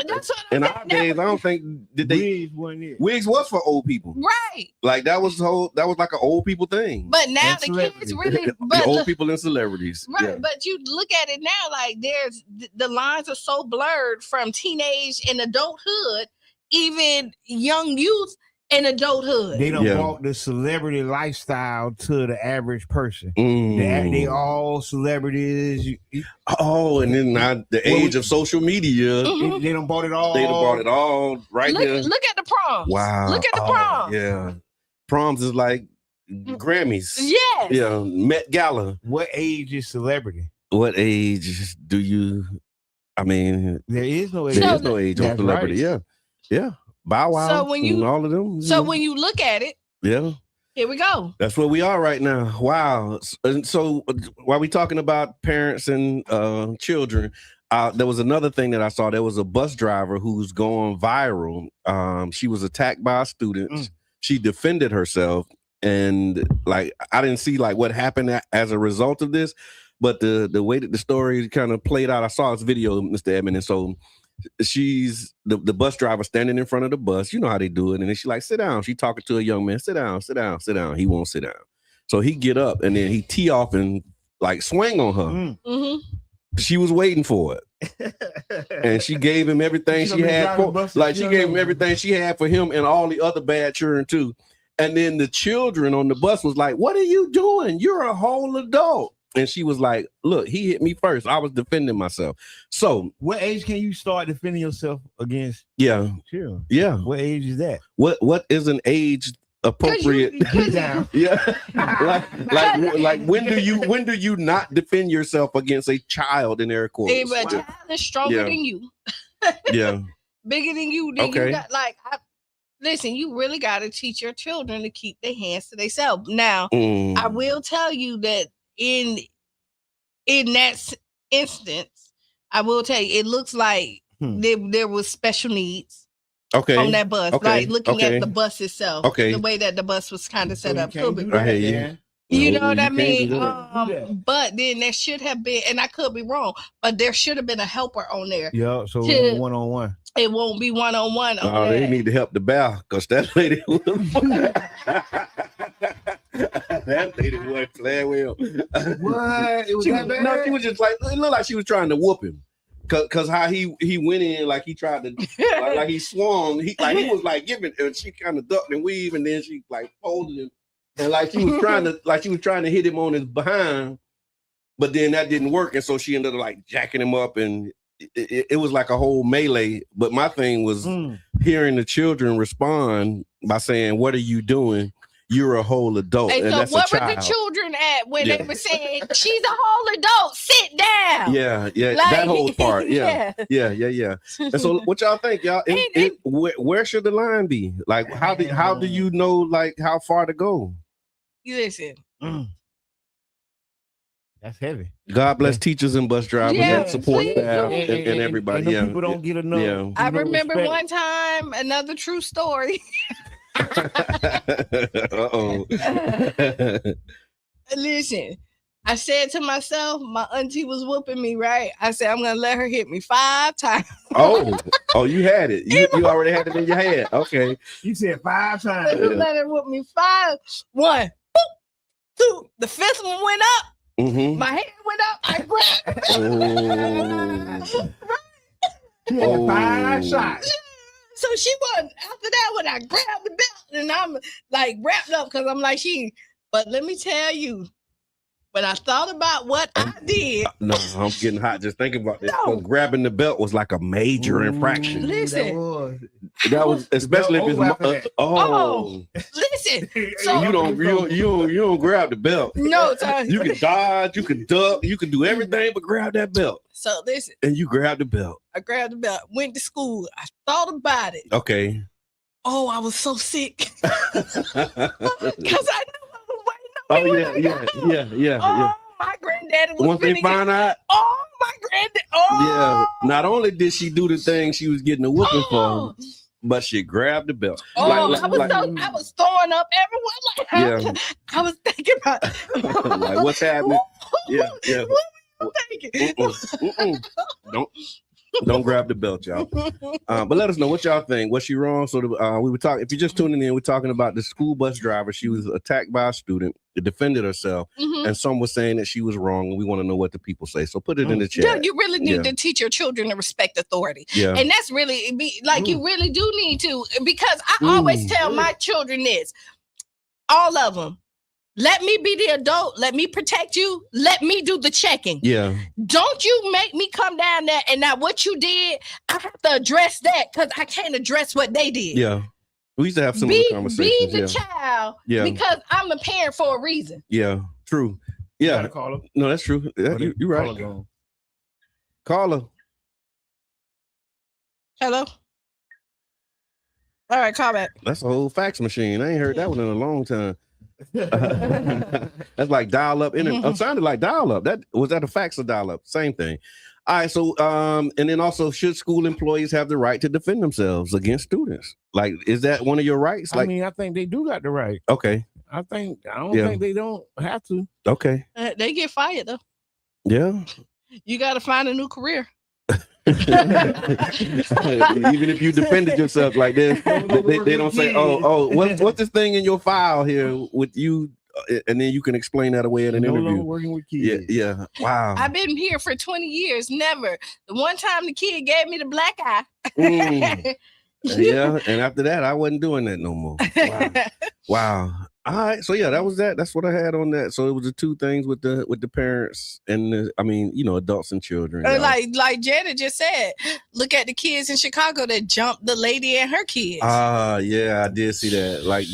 In our days, I don't think wigs was for old people. Right. Like that was like an old people thing. But now the kids really. The old people and celebrities. Right. Yeah. But you look at it now, like the lines are so blurred from teenage and adulthood, even young youth. In adulthood, they don't walk the celebrity lifestyle to the average person. They all celebrities. And then now the age of social media, they don't bought it all. They done bought it all right there. Look at the proms. Wow. Look at the proms. Yeah. Proms is like Grammys. Yes. Yeah. Met Gala. What age is celebrity? What age do you? I mean, there is no age. There is no age on celebrity. Right. Yeah. Bow Wow. So when you all of them. So when you look at it, here we go. That's where we are right now. Wow. And so while we talking about parents and children, there was another thing that I saw. There was a bus driver who's going viral. She was attacked by students. She defended herself, and like I didn't see like what happened as a result of this, but the way that the story kind of played out, I saw this video, Mr. Edmond, and so. She's the bus driver standing in front of the bus. You know how they do it. And then she's like, sit down. She talking to a young man. Sit down, sit down, sit down. He won't sit down. So he get up and then he tee off and like swing on her. She was waiting for it. And she gave him everything she had for, like she gave him everything she had for him and all the other bad children too. And then the children on the bus was like, what are you doing? You're a whole adult. And she was like, look, he hit me first. I was defending myself. So what age can you start defending yourself against? Yeah. Sure. Yeah. What age is that? What is an age appropriate? Yeah. like when do you not defend yourself against a child in air quotes? If a child is stronger than you. Yeah. Bigger than you, then you got listen, you really got to teach your children to keep their hands to themselves. Now, I will tell you that in that instance, I will tell you, it looks like there was special needs on that bus. Like looking at the bus itself, the way that the bus was kind of set up. You know what I mean? But then there should have been, and I could be wrong, but there should have been a helper on there. Yeah, so one-on-one. It won't be one-on-one. Oh, they need to help the bow because that lady was that lady wasn't playing well. What? It was that bad? No, she was just like, it looked like she was trying to whoop him. Cause how he went in, like he tried to, like he swung. He was like giving, and she kind of ducked and weaved, and then she like folded him, and like she was trying to hit him on his behind, but then that didn't work, and so she ended up like jacking him up, and it was like a whole melee. But my thing was hearing the children respond by saying, "What are you doing? You're a whole adult." And so that's what were the children at when they were saying, "She's a whole adult, sit down"? Yeah, that whole part. Yeah. And so, what y'all think, y'all? Where should the line be? Like, how do you know like how far to go? Listen. That's heavy. God bless teachers and bus drivers and support staff and everybody. People don't get enough. Yeah. I remember one time, another true story. Uh-oh. Listen, I said to myself, my auntie was whooping me, right? I said, I'm going to let her hit me 5 times. Oh, you had it. You already had it in your head. Okay. You said 5 times. Let her whoop me 5. 1, boop, 2. The 5th one went up. Mm-hmm. My hand went up. I grabbed 5 shots. So she was, after that, when I grabbed the belt, and I'm like wrapped up because I'm like, but let me tell you, when I thought about what I did. No, I'm getting hot just thinking about this. No. Grabbing the belt was like a major infraction. Listen. That was especially if it's listen. So you don't grab the belt. No, you can dodge, you can duck, you can do everything but grab that belt. So listen. And you grab the belt. I grabbed the belt, went to school. I thought about it. Okay. Oh, I was so sick. Because I knew I was waiting on yeah. Oh, my granddaddy was once they find out. Oh, my granddad. Oh. Yeah. Not only did she do the thing she was getting a whooping for, but she grabbed the belt. Oh, I was throwing up everywhere. Like, I was thinking about like what's happening? Yeah. Don't grab the belt, y'all. But let us know what y'all think. Was she wrong? So we were talking. If you're just tuning in, we're talking about the school bus driver. She was attacked by a student, defended herself, and some were saying that she was wrong. And we want to know what the people say. So put it in the chat. Yeah, you really need to teach your children to respect authority. Yeah, and that's really you really do need to, because I always tell my children this, all of them. Let me be the adult. Let me protect you. Let me do the checking. Yeah. Don't you make me come down there and now what you did, I have to address that because I can't address what they did. Yeah. We used to have similar conversations. Be the child because I'm a parent for a reason. Yeah. True. Yeah. No, that's true. Yeah, you're right. Caller. Hello. All right, call back. That's a whole fax machine. I ain't heard that one in a long time. That's like dial up. It sounded like dial up. Was that a fax or dial up? Same thing. All right. So, and then also, should school employees have the right to defend themselves against students? Like, is that one of your rights? Like, I mean, I think they do got the right. Okay. I don't think they don't have to. Okay. They get fired though. Yeah. You got to find a new career. Even if you defended yourself like this, they don't say, "Oh, what's this thing in your file here with you?" And then you can explain that away in an interview. Working with kids. Yeah. Wow. I've been here for 20 years. Never. The one time the kid gave me the black eye. Yeah, and after that, I wasn't doing that no more. Wow. All right, so yeah, that was that. That's what I had on that. So it was the two things with the parents and adults and children. Like Janet just said, look at the kids in Chicago that jumped the lady and her kids. Yeah, I did see that. Like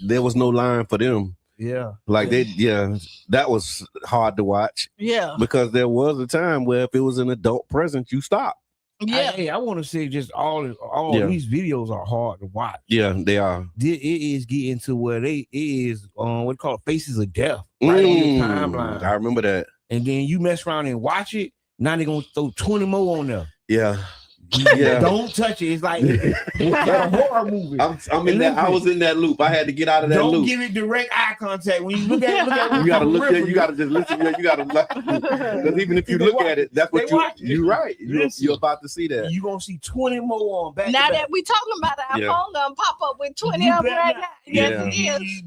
there was no line for them. Yeah, like that was hard to watch. Yeah, because there was a time where if it was an adult present, you stopped. Yeah, I want to say just all these videos are hard to watch. Yeah, they are. It is getting to where it is what called faces of death right on your timeline. I remember that. And then you mess around and watch it. Now they're gonna throw 20 more on there. Yeah. Don't touch it. It's like a horror movie. I'm in that. I was in that loop. I had to get out of that loop. Don't give it direct eye contact when you look at it. You gotta look. You gotta just listen. You gotta because even if you look at it, that's what you're right. You're about to see that. You're gonna see 20 more on back. Now that we talking about it, our phone gonna pop up with 20 of them right now. Yes, it is.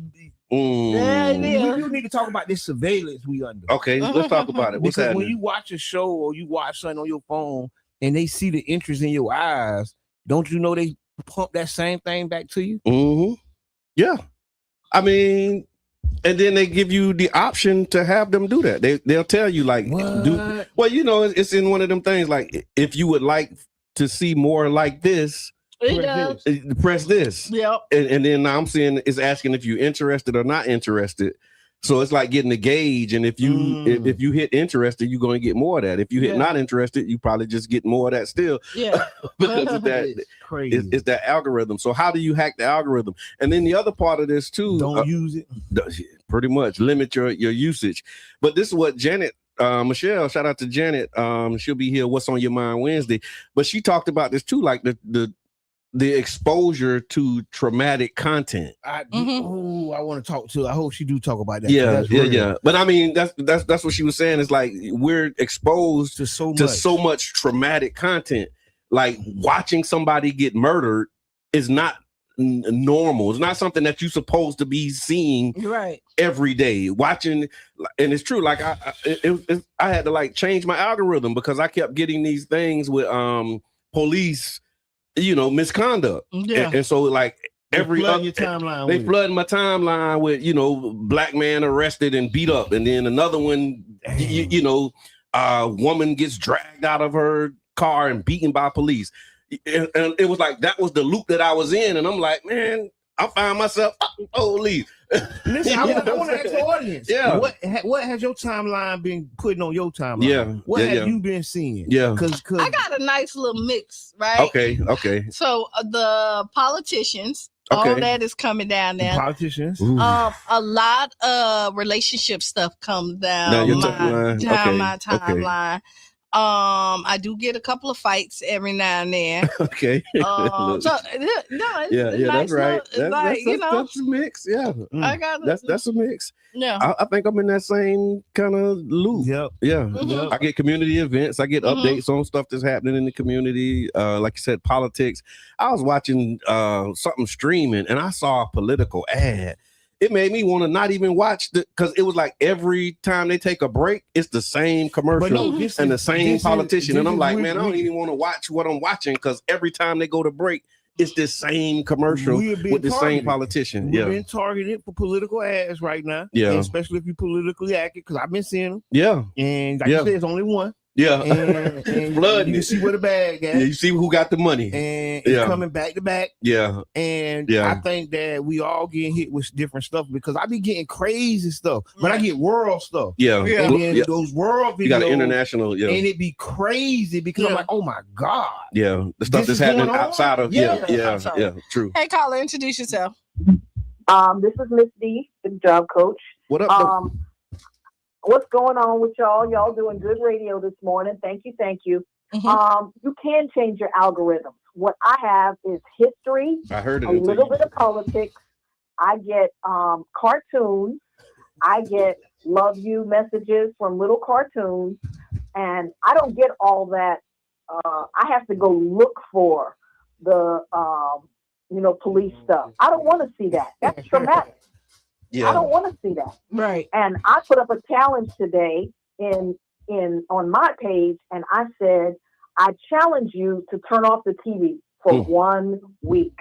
We need to talk about this surveillance we under. Okay, let's talk about it. What's because happening? When you watch a show or you watch something on your phone and they see the interest in your eyes, don't you know they pump that same thing back to you? Mm-hmm. Yeah. I mean, and then they give you the option to have them do that. They'll tell you like, it's in one of them things like if you would like to see more like this, press this. Yep. And then I'm seeing it's asking if you're interested or not interested. So it's like getting a gauge, and if you if you hit interested, you're going to get more of that. If you hit not interested, you probably just get more of that still. Yeah, because of that, it's that algorithm. So how do you hack the algorithm? And then the other part of this too, don't use it. Pretty much limit your usage. But this is what Janet. Michelle, shout out to Janet. She'll be here. What's on your mind Wednesday? But she talked about this too, like the exposure to traumatic content. I want to talk to. I hope she do talk about that. Yeah. But I mean, that's what she was saying. Is like we're exposed to so much traumatic content. Like watching somebody get murdered is not normal. It's not something that you're supposed to be seeing every day. Watching, and it's true. Like I had to like change my algorithm because I kept getting these things with police. Misconduct. Yeah. And so like every flooding my timeline with, black man arrested and beat up. And then another one, woman gets dragged out of her car and beaten by police. And it was like, that was the loop that I was in. And I'm like, man, I find myself, holy. Listen, I want to ask the audience. Yeah. What has your timeline been putting on your timeline? Yeah. What have you been seeing? Yeah. Cause I got a nice little mix, right? Okay. So the politicians, all that is coming down there. Politicians. A lot of relationship stuff comes down my timeline. I do get a couple of fights every now and then. Okay. That's right. That's a mix. Yeah. I got that's a mix. Yeah. I think I'm in that same kind of loop. Yep. Yeah. Mm-hmm. I get community events. I get updates on stuff that's happening in the community. Like you said, politics. I was watching something streaming and I saw a political ad. It made me want to not even watch because it was like every time they take a break, it's the same commercial and the same politician. And I'm like, man, I don't even want to watch what I'm watching because every time they go to break, it's the same commercial with the same politician. We've been targeted for political ads right now. Yeah. And especially if you're politically active, because I've been seeing them. Yeah. And like you said, it's only one. Yeah. And blood. You can see where the bag at. Yeah, you see who got the money. And it's coming back to back. Yeah. And I think that we all getting hit with different stuff because I be getting crazy stuff. But I get world stuff. Yeah. And then those world videos. You got an international, and it be crazy because I'm like, oh my God. Yeah. The stuff that's happening outside of true. Hey, caller, introduce yourself. This is Miss D, the job coach. What up? What's going on with y'all? Y'all doing good radio this morning. Thank you. Mm-hmm. You can change your algorithms. What I have is history, I heard it, a little bit of politics. I get cartoons. I get love you messages from little cartoons. And I don't get all that. I have to go look for the, police stuff. I don't want to see that. That's traumatic. Yeah. I don't want to see that. Right. And I put up a challenge today on my page, and I said, I challenge you to turn off the TV for 1 week.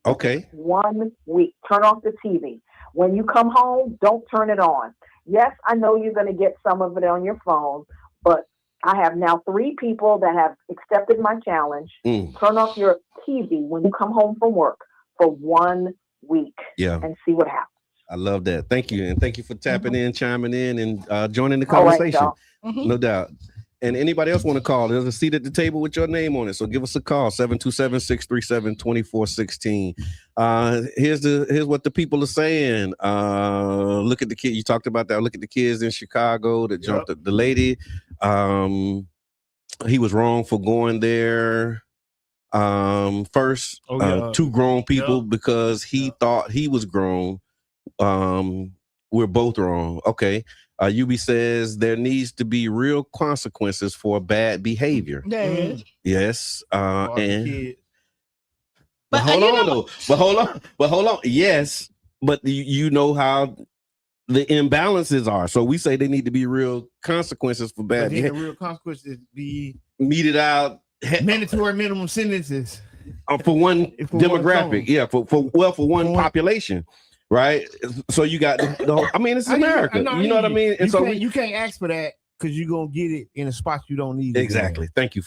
Okay. 1 week. Turn off the TV. When you come home, don't turn it on. Yes, I know you're going to get some of it on your phone, but I have now 3 people that have accepted my challenge. Turn off your TV when you come home from work for 1 week and see what happens. I love that. Thank you. And thank you for tapping in, chiming in, and joining the conversation. Right, no doubt. And anybody else want to call? There's a seat at the table with your name on it. So give us a call, 727-637-2416. Here's what the people are saying. Look at the kid. You talked about that. Look at the kids in Chicago that jumped the lady. He was wrong for going there. First, 2 grown people because he thought he was grown. We're both wrong. Okay. UB says there needs to be real consequences for bad behavior. Yes. But hold on. Yes, but you know how the imbalances are. So we say they need to be real consequences for bad behavior. Real consequences be meted out. Mandatory minimum sentences for one demographic. For one population. Right, so you got the whole. I mean, it's America. You know what I mean. And you can't ask for that because you're gonna get it in a spot you don't need. Exactly. Thank you,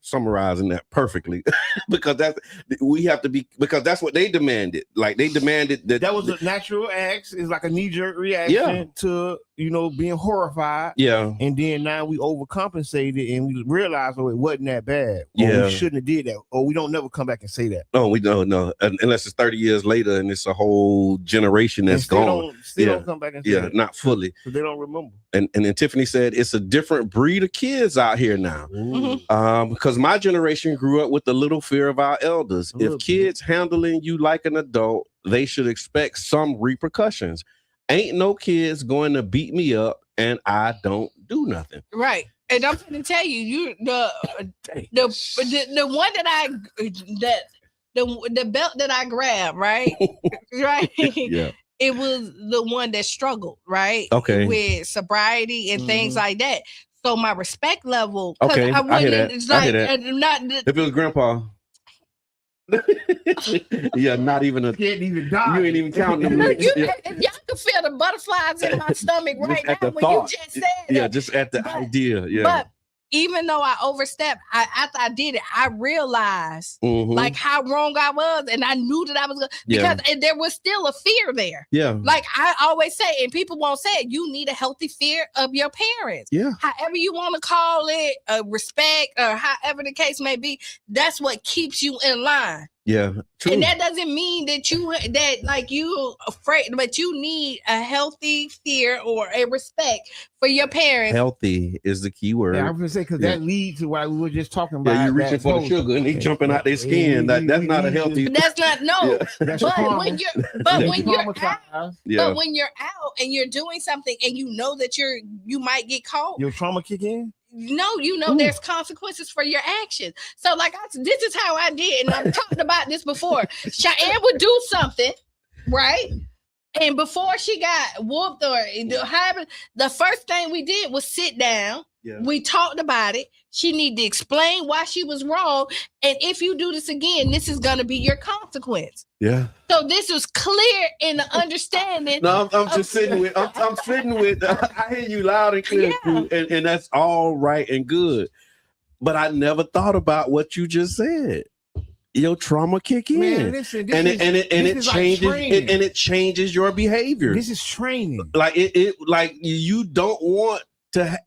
summarizing that perfectly. Because that's what they demanded. Like they demanded that was a natural act. It's like a knee-jerk reaction to being horrified. Yeah, and then now we overcompensated and we realized it wasn't that bad. We shouldn't have did that. Or we don't never come back and say that. No, we don't. No, unless it's 30 years later and it's a whole generation that's gone. Still don't come back and say that. Not fully. So they don't remember. And then Tiffany said it's a different breed of kids out here now. Because my generation grew up with a little fear of our elders. If kids handling you like an adult, they should expect some repercussions. Ain't no kids going to beat me up and I don't do nothing. Right. And I'm going to tell you, the one the belt that I grabbed, right? Right. Yeah. It was the one that struggled, right? Okay. With sobriety and things like that. So my respect level. Okay. I hear that. It's like, if it was grandpa. Not even can't even die. You ain't even counting them. Y'all can feel the butterflies in my stomach right now when you just said that. Just at the idea. Yeah. But even though I overstepped, after I did it, I realized like how wrong I was, and I knew that I was because there was still a fear there. Yeah. Like I always say, and people won't say it, you need a healthy fear of your parents. Yeah. However you want to call it, respect, or however the case may be, that's what keeps you in line. Yeah, true. And that doesn't mean that you afraid, but you need a healthy fear or a respect for your parents. Healthy is the key word. Yeah, I was gonna say because that leads to what we were just talking about. Yeah, you're reaching for the sugar and they jumping out their skin. That's not a healthy. That's not That's when you're out and you're doing something and you know that you might get caught. Your trauma kick in. No, there's consequences for your actions. So this is how I did, and I've talked about this before. Cheyenne would do something, right? And before she got whooped or happened, the first thing we did was sit down. Yeah. We talked about it. She needed to explain why she was wrong. And if you do this again, this is going to be your consequence. Yeah. So this was clear in the understanding. No, I'm just sitting with, I'm sitting with, I hear you loud and clear, and that's all right and good. But I never thought about what you just said. Your trauma kick in. Man, listen, it changes your behavior. This is training. Like like you don't want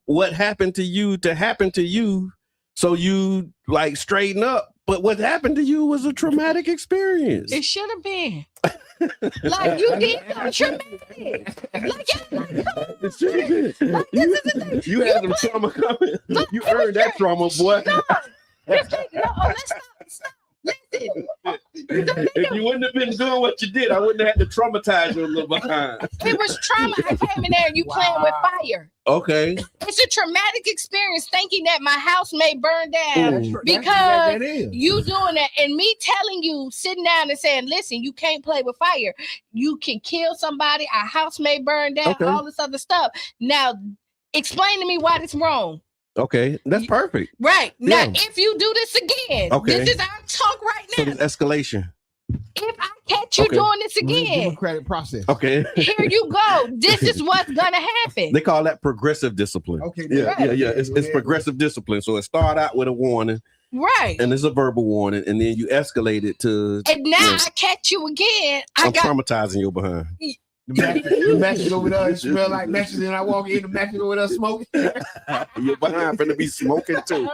what happened to you to happen to you, so you like straighten up. But what happened to you was a traumatic experience. It should have been. Like you did something traumatic. This is the thing. You had some trauma coming. You earned that trauma, boy. No, let's stop. Listen. If you wouldn't have been doing what you did, I wouldn't have had to traumatize you a little behind. It was trauma. I came in there and you playing with fire. Okay. It's a traumatic experience thinking that my house may burn down because you doing that and me telling you, sitting down and saying, listen, you can't play with fire. You can kill somebody. Our house may burn down, all this other stuff. Now, explain to me why it's wrong. Okay, that's perfect. Right. Now, if you do this again, this is our talk right now. So there's escalation. If I catch you doing this again, democratic process. Okay. Here you go. This is what's gonna happen. They call that progressive discipline. Okay. Yeah. It's progressive discipline. So it start out with a warning. Right. And it's a verbal warning, and then you escalate it to. And now I catch you again. I'm traumatizing you behind. The matches over there smell like matches, and I walk in, the matches over there smoking. You're behind, finna be smoking too.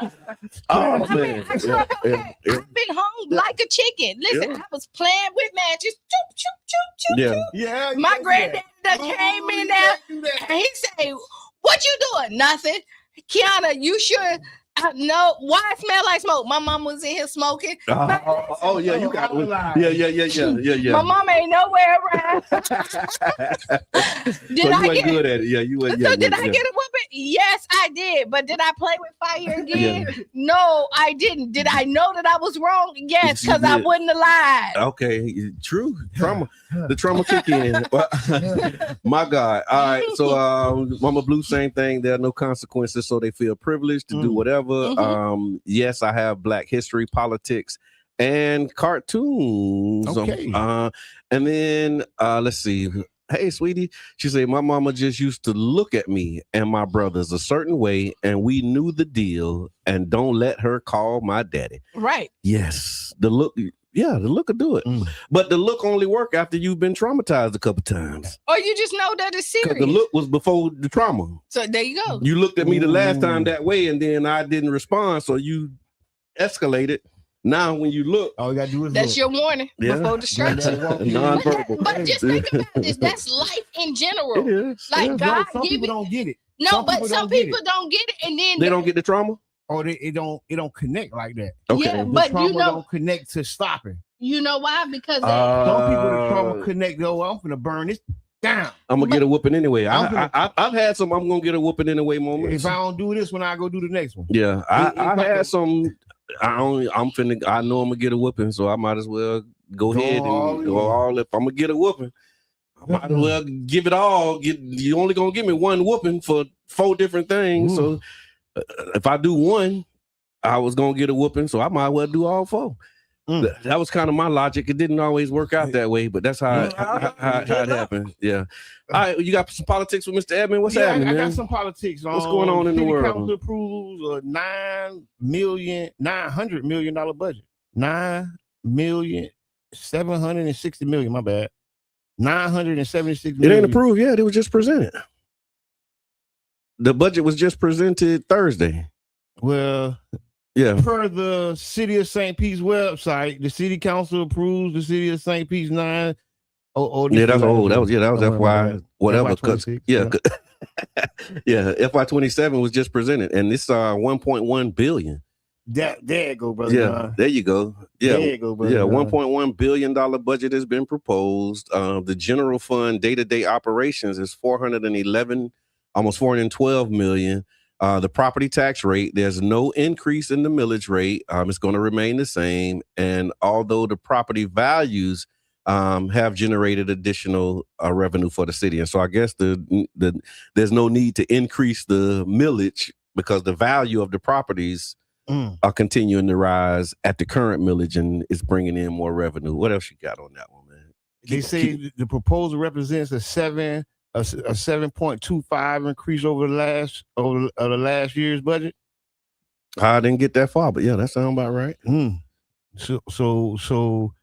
Oh man, I've been home like a chicken. Listen, I was playing with matches. Yeah. My granddad that came in there, and he said, "What you doing? Nothing." Qiana, you sure? No, why it smell like smoke? My mom was in here smoking. Oh yeah, you got it. Yeah. My mom ain't nowhere around. Did I get good at it? Yeah, you were. So did I get a whooping? Yes, I did. But did I play with fire again? No, I didn't. Did I know that I was wrong? Yes, because I wouldn't have lied. Okay, true. Trauma. The trauma kick in. My God. All right. So Mama Blue, same thing. There are no consequences, so they feel privileged to do whatever. Yes, I have Black history, politics, and cartoons. Okay. And then let's see. Hey, sweetie. She said, my mama just used to look at me and my brothers a certain way, and we knew the deal, and don't let her call my daddy. Right. Yes. The look. Yeah, the look will do it. But the look only work after you've been traumatized a couple times. Or you just know that it's serious. The look was before the trauma. So there you go. You looked at me the last time that way, and then I didn't respond, so you escalated. Now when you look, all you gotta do is that's your warning before destruction. Non-verbal. But just think about this. That's life in general. It is. Like God some people don't get it. No, but some people don't get it, and then they don't get the trauma. Or it don't connect like that. Okay. Yeah, the but trauma you know, don't connect to stopping. You know why? Because some people the trauma connect. Oh, I'm gonna burn this down. I'm gonna get a whooping anyway. I've had some. I'm gonna get a whooping anyway moments. If I don't do this one, I go do the next one. Yeah, I had some. I know I'm gonna get a whooping, so I might as well go ahead and go all. If I'm gonna get a whooping, I might as well give it all. You only gonna give me one whooping for 4 different things. So if I do one, I was gonna get a whooping, so I might as well do all 4. That was kind of my logic. It didn't always work out that way, but that's how it happened. Yeah. All right, you got some politics with Mr. Edmund. What's happening, man? I got some politics. What's going on in the world? Council approves a $900 million budget. $9,760 million. My bad. 976 million. It ain't approved yet. It was just presented. The budget was just presented Thursday. Well, yeah. Per the City of St. Pete's website, the City Council approves the City of St. Pete's that's old. That was FY whatever. Yeah. FY27 was just presented, and this 1.1 billion. There you go, brother. Yeah, there you go. Yeah, there you go, brother. Yeah, $1.1 billion budget has been proposed. The general fund day-to-day operations is 411, almost 412 million. The property tax rate, there's no increase in the millage rate. It's going to remain the same. And although the property values have generated additional revenue for the city, and so I guess there's no need to increase the millage because the value of the properties are continuing to rise at the current millage, and it's bringing in more revenue. What else you got on that one, man? They say the proposal represents a 7.25 increase over the last year's budget. I didn't get that far, but yeah, that sounds about right. So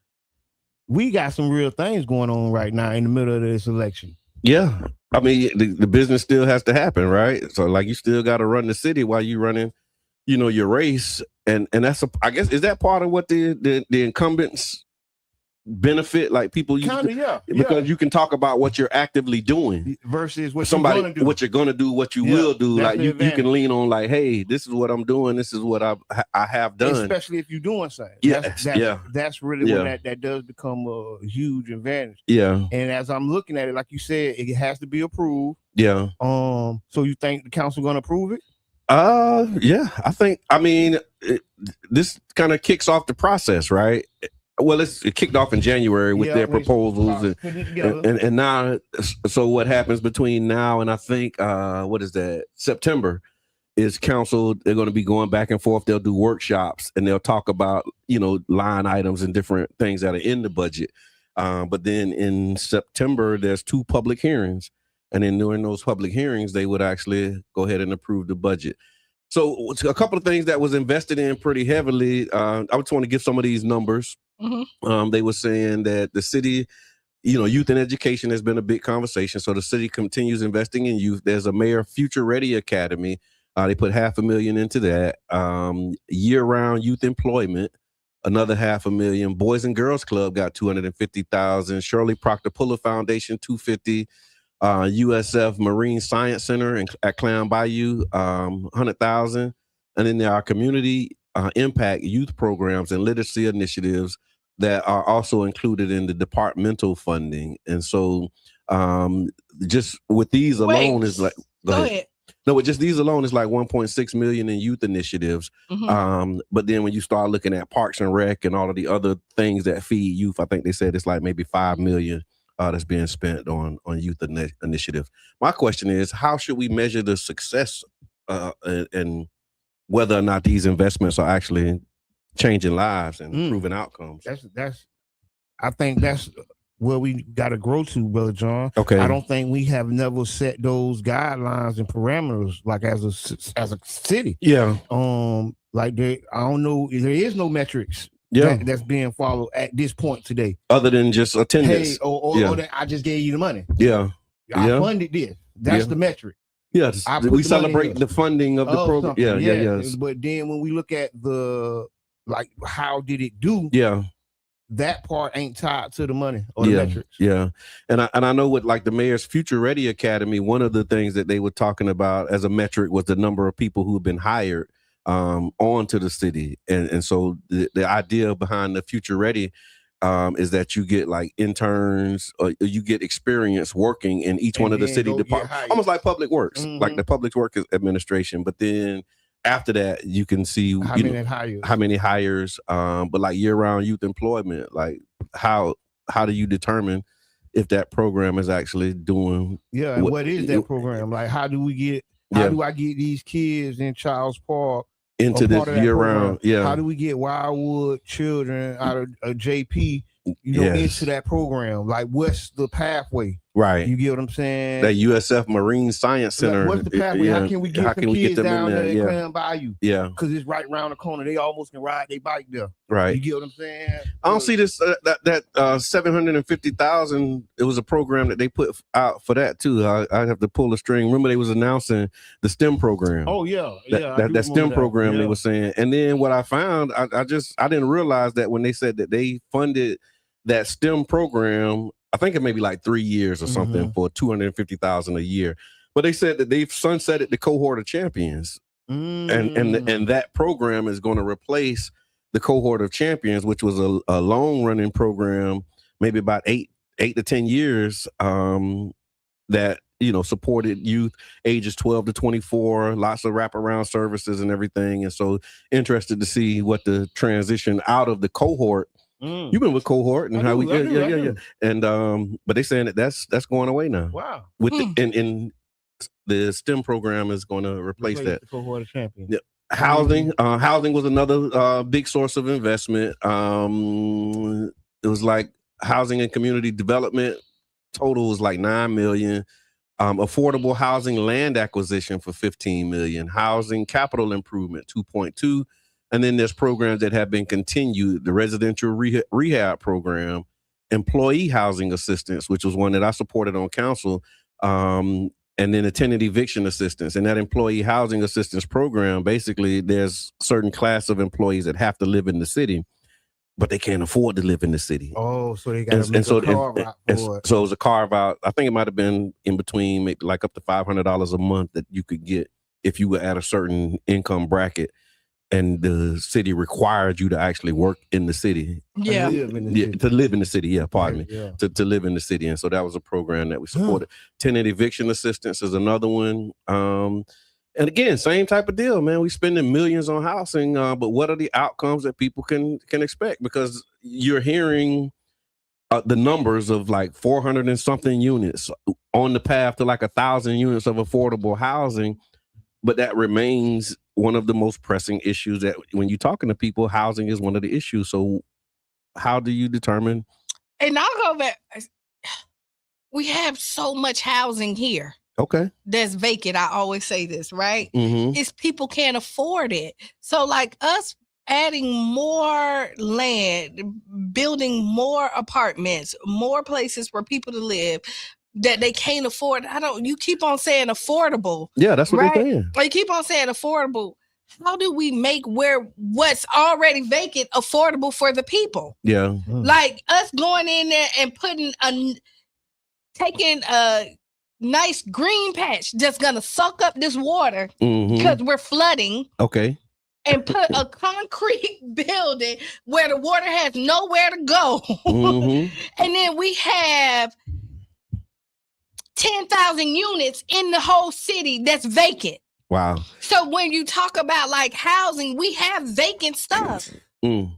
we got some real things going on right now in the middle of this election. Yeah, I mean the business still has to happen, right? So like you still got to run the city while you running, your race, and that's I guess is that part of what the incumbents benefit, like people because you can talk about what you're actively doing versus what somebody you're gonna do. What you're gonna do, what you will do. Like you can lean on, like, hey, this is what I'm doing, this is what I have done, especially if you're doing something. That's really when that does become a huge advantage. Yeah. And as I'm looking at it, like you said, it has to be approved. Yeah. So you think the council gonna approve it? Yeah, I mean this kind of kicks off the process, right? Well, it kicked off in January with their proposals, and now, so what happens between now and I think what is that, September? is council. They're going to be going back and forth. They'll do workshops and they'll talk about, line items and different things that are in the budget. But then in September, there's 2 public hearings. And then during those public hearings, they would actually go ahead and approve the budget. So a couple of things that was invested in pretty heavily. I just want to give some of these numbers. Mm-hmm. They were saying that the city, youth and education has been a big conversation. So the city continues investing in youth. There's a Mayor Future Ready Academy. They put $500,000 into that. Year-round youth employment, another $500,000. Boys and Girls Club got $250,000. Shirley Proctor Puller Foundation, $250,000. USF Marine Science Center at Clown Bayou, $100,000. And then there are community impact youth programs and literacy initiatives that are also included in the departmental funding. And so just with these alone is like, go ahead. No, but just these alone is like $1.6 million in youth initiatives. Mm-hmm. But then when you start looking at Parks and Rec and all of the other things that feed youth, I think they said it's like maybe $5 million that's being spent on youth initiative. My question is, how should we measure the success and whether or not these investments are actually changing lives and improving outcomes? I think that's where we got to grow to, Brother John. Okay. I don't think we have never set those guidelines and parameters like as a city. Yeah. I don't know. There is no metrics. Yeah, that's being followed at this point today, other than just attendance. Hey, or that I just gave you the money. Yeah, I funded this. That's the metric. Yeah, we celebrate the funding of the program. Yeah. But then when we look at how did it do? Yeah, that part ain't tied to the money or the metrics. Yeah, and I know with like the Mayor's Future Ready Academy, one of the things that they were talking about as a metric was the number of people who've been hired onto the city, and so the idea behind the Future Ready is that you get like interns or you get experience working in each one of the city departments, almost like public works, like the public works administration. But then after that, you can see how many hires, but like year-round youth employment, like how do you determine if that program is actually doing? Yeah, and what is that program? Like, how do I get these kids in Charles Park into this year-round? Yeah. How do we get Wildwood children out of JP, into that program? Like, what's the pathway? Right. You get what I'm saying? That USF Marine Science Center. What's the pathway? How can we get kids down there in Clan Bayou? Yeah. Because it's right around the corner. They almost can ride their bike there. Right. You get what I'm saying? I don't see this, that $750,000. It was a program that they put out for that too. I have to pull the string. Remember they was announcing the STEM program. Oh yeah. That STEM program they were saying. And then what I found, I didn't realize that when they said that they funded that STEM program, I think it may be like 3 years or something for $250,000 a year. But they said that they've sunsetted the cohort of champions, and that program is going to replace the cohort of champions, which was a long running program, maybe about 8 to 10 years, that supported youth ages 12 to 24, lots of wraparound services and everything. And so interested to see what the transition out of the cohort. You've been with cohort and yeah. And but they saying that's going away now. Wow. With the STEM program is going to replace that. The cohort of champions. Yeah. Housing was another big source of investment. It was like housing and community development total was like $9 million. Affordable housing land acquisition for $15 million. Housing capital improvement 2.2. And then there's programs that have been continued, the residential rehab program, employee housing assistance, which was one that I supported on council, and then a tenant eviction assistance. And that employee housing assistance program, basically there's certain class of employees that have to live in the city, but they can't afford to live in the city. Oh, so they got to make a carve out for it. So it was a carve out. I think it might have been in between, maybe like up to $500 a month that you could get if you were at a certain income bracket. And the city required you to actually work in the city. Yeah. To live in the city. Yeah, pardon me. Yeah. To live in the city. And so that was a program that we supported. Tenant eviction assistance is another one. And again, same type of deal, man. We spending millions on housing, but what are the outcomes that people can expect? Because you're hearing the numbers of like 400 and something units on the path to like 1,000 units of affordable housing. but that remains one of the most pressing issues that when you're talking to people, housing is one of the issues. So how do you determine? And I'll go back. We have so much housing here. Okay. That's vacant. I always say this, right? Mm-hmm. It's people can't afford it. So like us adding more land, building more apartments, more places for people to live that they can't afford. You keep on saying affordable. Yeah, that's what right? they're saying. You keep on saying affordable. How do we make what's already vacant affordable for the people? Yeah. Like us going in there and taking a nice green patch that's gonna suck up this water because we're flooding. Okay. And put a concrete building where the water has nowhere to go. And then we have 10,000 units in the whole city that's vacant. Wow. So when you talk about like housing, we have vacant stuff. And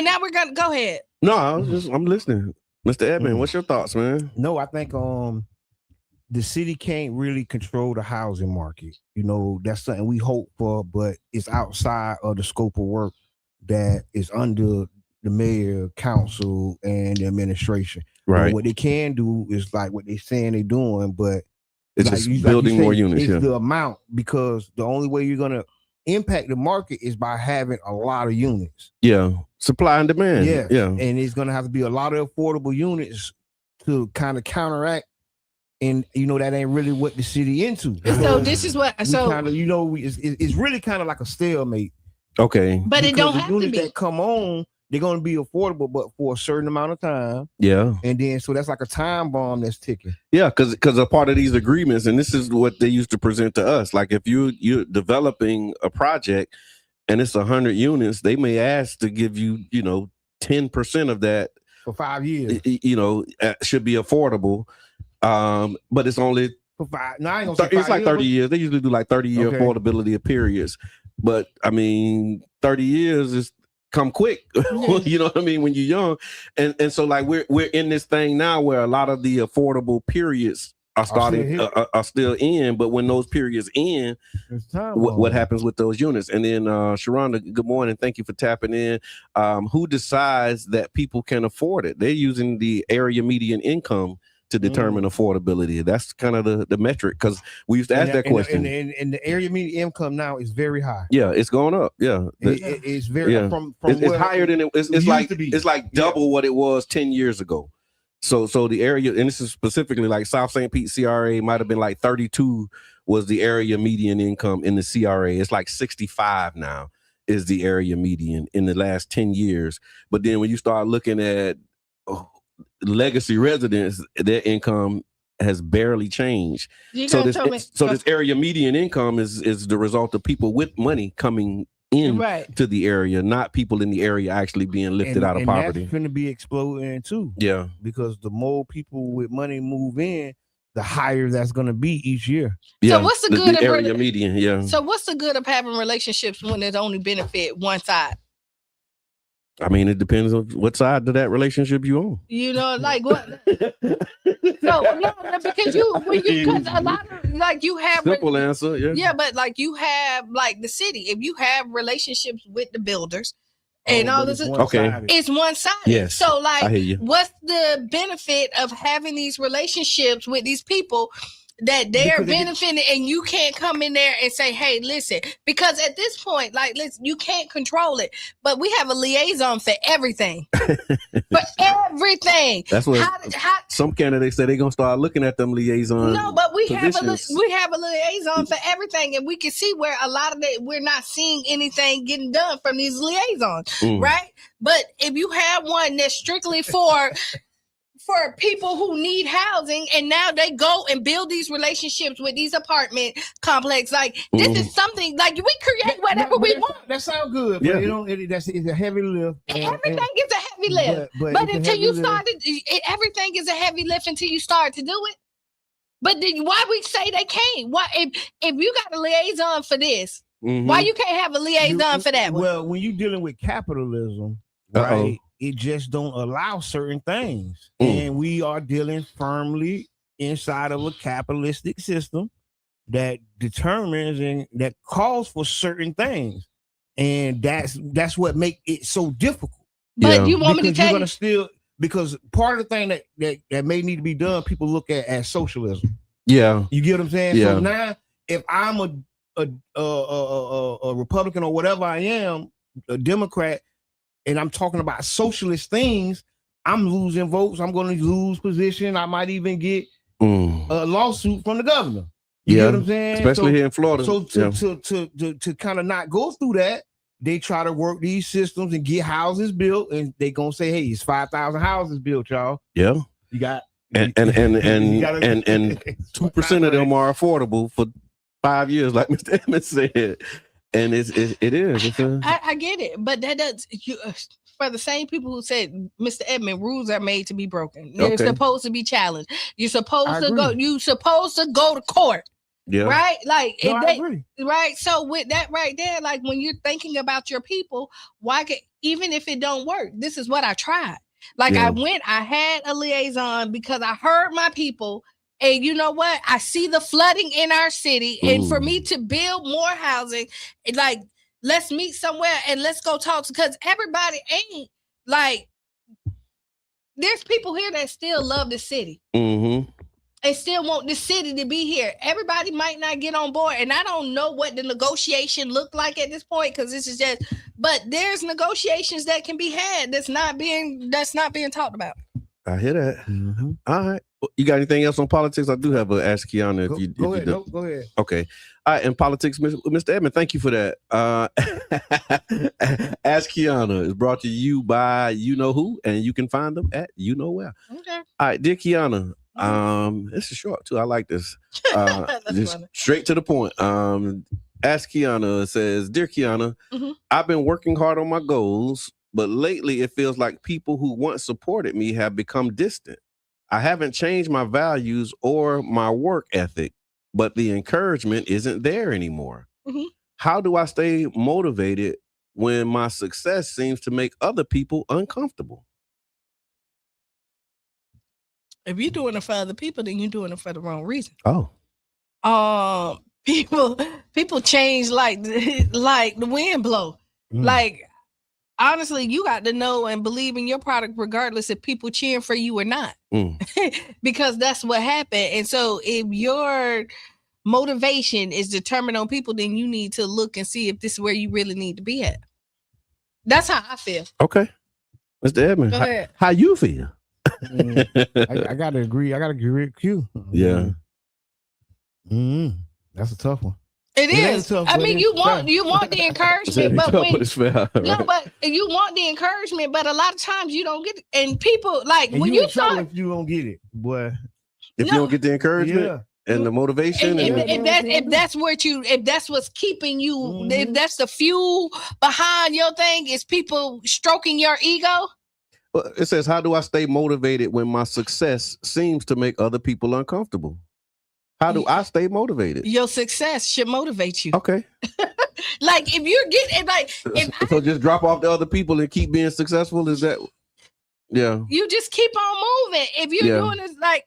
now we're gonna go ahead. No, I'm listening. Mr. Edmond, what's your thoughts, man? No, I think the city can't really control the housing market. You know, that's something we hope for, but it's outside of the scope of work that is under the mayor, council, and the administration. Right. But what they can do is like what they're saying they're doing, but it's like, just building more units. It's the amount, because the only way you're gonna impact the market is by having a lot of units. Yeah, supply and demand. Yeah, and it's gonna have to be a lot of affordable units to kind of counteract. And you know that ain't really what the city into. So this is what. So kind of, you know, it's really kind of like a stalemate. Okay, but it don't have to be. That come on, they're gonna be affordable, but for a certain amount of time. Yeah, and then so that's like a time bomb that's ticking. Yeah, because a part of these agreements, and this is what they used to present to us. Like if you're developing a project and it's 100 units, they may ask to give you 10% of that for 5 years. Should be affordable. But it's only for 5. No, I ain't gonna say it's like 30 years. They usually do like 30-year affordability of periods. But I mean, 30 years is come quick. You know what I mean? When you're young. And so like we're in this thing now where a lot of the affordable periods are still in, but when those periods end, what happens with those units? And then Sharonda, good morning. Thank you for tapping in. Who decides that people can afford it? They're using the area median income to determine affordability. That's kind of the metric, because we used to ask that question. And the area median income now is very high. Yeah, it's going up. Yeah, it's very from it's higher than it's like double what it was 10 years ago. So the area, and this is specifically like South St. Pete CRA might have been like 32 was the area median income in the CRA. It's like 65 now is the area median in the last 10 years. But then when you start looking at legacy residents, their income has barely changed. So this area median income is the result of people with money coming in to the area, not people in the area actually being lifted out of poverty. That's going to be exploding too. Yeah, because the more people with money move in, the higher that's going to be each year. Yeah, so what's the good of area median? Yeah. So what's the good of having relationships when it only benefit one side? I mean, it depends on what side of that relationship you on. Like what? Because a lot of like you have simple answer. Yeah, but like you have like the city. If you have relationships with the builders and all this, it's one-sided. Yes. So like, what's the benefit of having these relationships with these people that they're benefiting, and you can't come in there and say, hey, listen, because at this point, like, listen, you can't control it, but we have a liaison for everything. For everything. That's what some candidates say they're gonna start looking at them liaisons. No, but we have a liaison for everything, and we can see where a lot of that we're not seeing anything getting done from these liaisons, right? But if you have one that's strictly for people who need housing, and now they go and build these relationships with these apartment complex, like this is something like we create whatever we want. That sounds good, but it's a heavy lift. Everything is a heavy lift, but until you started, everything is a heavy lift until you start to do it. But then why we say they can't? Why if you got a liaison for this, why you can't have a liaison for that one? Well, when you're dealing with capitalism, right? It just don't allow certain things. And we are dealing firmly inside of a capitalistic system that determines and that calls for certain things, and that's what make it so difficult. But you want me to tell you? Because part of the thing that may need to be done, people look at as socialism. Yeah, you get what I'm saying. Yeah. So now, if I'm a Republican or whatever I am, a Democrat, and I'm talking about socialist things, I'm losing votes. I'm going to lose position. I might even get a lawsuit from the governor. You get what I'm saying? Especially here in Florida. So to kind of not go through that, they try to work these systems and get houses built, and they gonna say, "Hey, it's 5,000 houses built, y'all." Yeah, you got and 2% of them are affordable for 5 years, like Mr. Edmond said, and it is. I get it, but that does for the same people who said, Mr. Edmond, rules are made to be broken. They're supposed to be challenged. You're supposed to go. You supposed to go to court. Yeah. Right. Like I agree. Right. So with that right there, like when you're thinking about your people, even if it don't work, this is what I tried. Like I had a liaison because I heard my people. And you know what? I see the flooding in our city. And for me to build more housing, like let's meet somewhere and let's go talk, because everybody ain't like, there's people here that still love the city. Mm-hmm. And still want the city to be here. Everybody might not get on board, and I don't know what the negotiation look like at this point, because this is just. But there's negotiations that can be had that's not being talked about. I hear that. Mm-hmm. All right, you got anything else on politics? I do have a Ask Qiana. Go ahead. Go ahead. Okay. All right, in politics, Mr. Edmond, thank you for that. Ask Qiana is brought to you by you know who, and you can find them at you know where. Okay. All right, dear Qiana. This is short too. I like this. Just funny. Straight to the point. Ask Qiana says, "Dear Qiana, I've been working hard on my goals, but lately it feels like people who once supported me have become distant. I haven't changed my values or my work ethic, but the encouragement isn't there anymore. How do I stay motivated when my success seems to make other people uncomfortable?" If you're doing it for other people, then you're doing it for the wrong reason. Oh. People change like the wind blow. Like, honestly, you got to know and believe in your product regardless if people cheering for you or not. Because that's what happened. And so if your motivation is determined on people, then you need to look and see if this is where you really need to be at. That's how I feel. Okay. Mr. Edmond, Go ahead. how you feel? I gotta agree. I gotta agree with you. Yeah. That's a tough one. It is. Tough, I mean, you want the encouragement, but you want the encouragement, but a lot of times you don't get it. And people like when you talk, if you don't get it, boy. If you don't get the encouragement and the motivation, if that's what's keeping you, if that's the fuel behind your thing, is people stroking your ego. Well, it says, how do I stay motivated when my success seems to make other people uncomfortable? How do I stay motivated? Your success should motivate you. Okay. Like if you're getting so just drop off the other people and keep being successful. Is that? Yeah. You just keep on moving. If you're doing this, like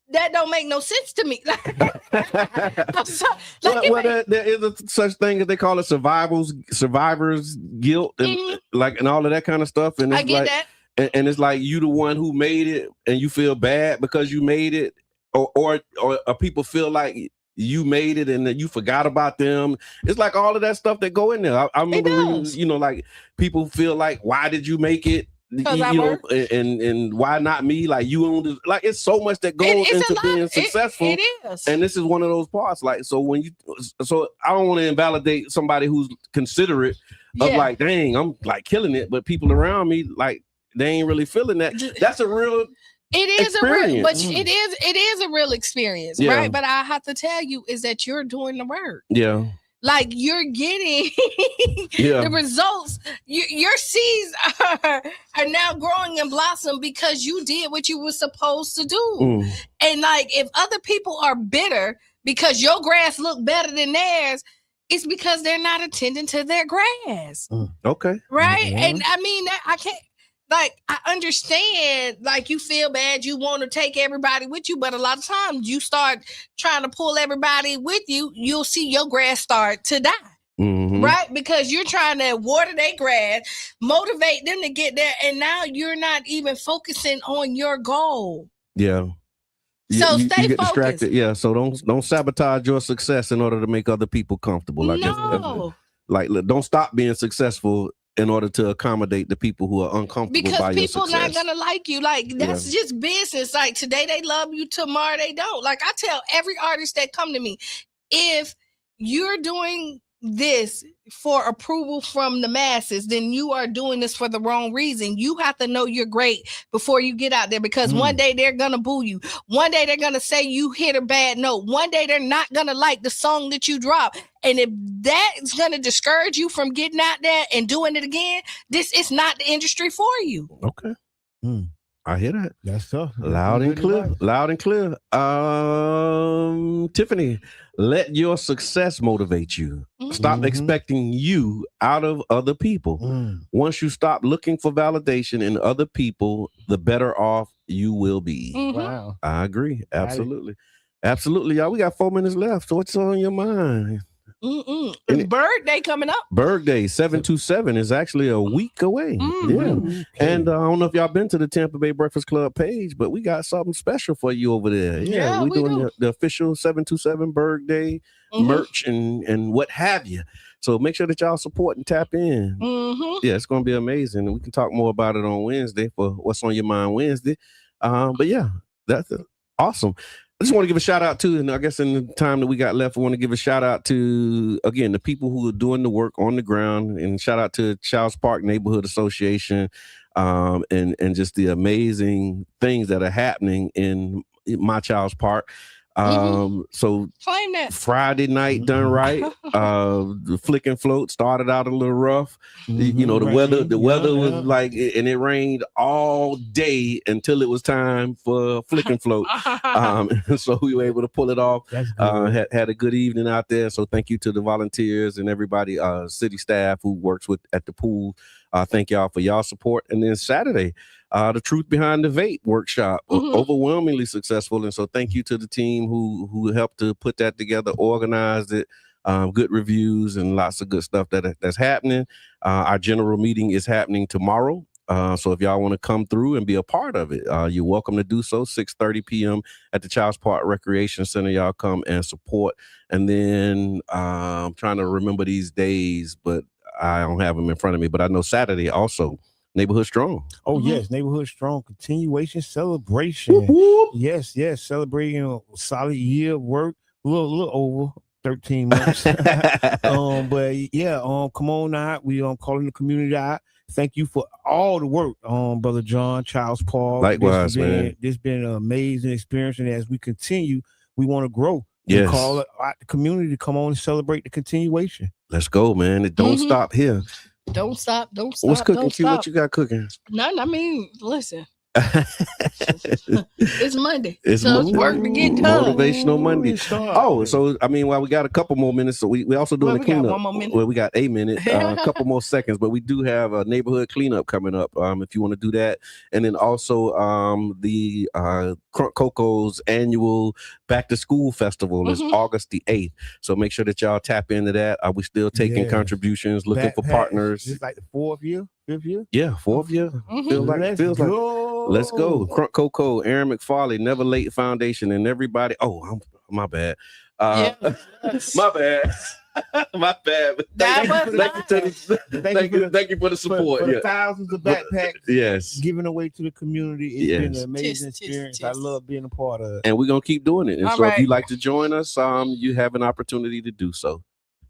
that don't make no sense to me. There is a such thing as they call it survivor's guilt, and and all of that kind of stuff. And it's I get that. And it's like you the one who made it, and you feel bad because you made it, or people feel like you made it and that you forgot about them. It's like all of that stuff that go in there. I remember reading, like people feel like, why did you make it? And why not me? Like you own this, like it's so much that goes into being successful. It is. And this is one of those parts. Like, so I don't want to invalidate somebody who's considerate of like, dang, I'm like killing it, but people around me, like, they ain't really feeling that. That's a real experience. It is a real experience, right? But I have to tell you is that you're doing the work. Yeah. Like you're getting the results. Your seeds are now growing and blossom because you did what you were supposed to do. And like if other people are bitter because your grass look better than theirs, it's because they're not attending to their grass. Okay. Right. And I mean, I can't. like, I understand, like, you feel bad, you want to take everybody with you, but a lot of times you start trying to pull everybody with you, you'll see your grass start to die. Right? Because you're trying to water their grass, motivate them to get there, and now you're not even focusing on your goal. Yeah. So you stay get focused. distracted. Yeah. So don't sabotage your success in order to make other people comfortable. Like don't stop being successful in order to accommodate the people who are uncomfortable because by your success. People not gonna like you. Like, that's just business. Like, today they love you, tomorrow they don't. Like, I tell every artist that come to me, if you're doing this for approval from the masses, then you are doing this for the wrong reason. You have to know you're great before you get out there, because one day they're gonna boo you. One day they're gonna say you hit a bad note. One day they're not gonna like the song that you drop. And if that's gonna discourage you from getting out there and doing it again, this is not the industry for you. Okay. I hear that. That's tough. Loud and clear. Loud and clear. Tiffany, let your success motivate you. Stop expecting you out of other people. Once you stop looking for validation in other people, the better off you will be. Wow. I agree. Absolutely. Absolutely, y'all. We got 4 minutes left. So what's on your mind? It's Berg Day coming up. Berg Day 727 is actually a week away. Yeah. And I don't know if y'all been to the Tampa Bay Breakfast Club page, but we got something special for you over there. Yeah, we doing the official 727 Berg Day merch and what have you. So make sure that y'all support and tap in. Yeah, it's going to be amazing. And we can talk more about it on Wednesday for What's on Your Mind Wednesday. But yeah, that's awesome. I just want to give a shout out to, and I guess in the time that we got left, I want to give a shout out to, again, the people who are doing the work on the ground, and shout out to Childs Park Neighborhood Association, and just the amazing things that are happening in my Childs Park. So claim that Friday night done right. The flick and float started out a little rough. You know, the weather was like, and it rained all day until it was time for flick and float. So we were able to pull it off. Had a good evening out there. So thank you to the volunteers and everybody, city staff who works at the pool. Thank y'all for y'all support. And then Saturday, the Truth Behind the Vape workshop, overwhelmingly successful. And so thank you to the team who helped to put that together, organized it, good reviews and lots of good stuff that's happening. Our general meeting is happening tomorrow. So if y'all want to come through and be a part of it, you're welcome to do so. 6:30 p.m. at the Childs Park Recreation Center. Y'all come and support. And then I'm trying to remember these days, but I don't have them in front of me. But I know Saturday also. Neighborhood Strong. Oh, yes. Neighborhood Strong continuation celebration. Yes. Celebrating a solid year of work. A little over 13 months. But yeah, come on out. We calling the community out. Thank you for all the work, Brother John, Childs Park. Likewise, man. This been an amazing experience. And as we continue, we want to grow. Yes. Call out the community to come on and celebrate the continuation. Let's go, man. It don't stop here. Don't stop. What's cooking, Q? What you got cooking? None. I mean, listen. It's Monday. It's work to get done. Motivational Monday. Oh, so I mean, while we got a couple more minutes, so we also doing a cleanup. Well, we got a minute, a couple more seconds, but we do have a neighborhood cleanup coming up. If you want to do that, and then also the Crunk Coco's annual Back to School Festival is August the 8th. So make sure that y'all tap into that. We still taking contributions, looking for partners. It's like the 4th year, 5th year. Yeah, 4th year. Feels like. Let's go. Crunk Coco, Aaron McFarley, Never Late Foundation, and everybody. Oh, my bad. My bad. My bad. Thank you for the support. For the thousands of backpacks given away to the community. It's been an amazing experience. I love being a part of it. And we're going to keep doing it. And so if you'd like to join us, you have an opportunity to do so.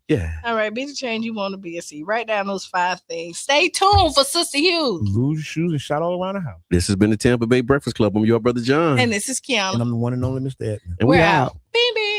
Yeah. All right. Be the change you want to be. See, write down those 5 things. Stay tuned for Sister Hughes. Lose your shoes and shout all around the house. This has been the Tampa Bay Breakfast Club. I'm your brother John. And this is Qiana. And I'm the one and only Mr. Edmund. And we're out. Beep, beep.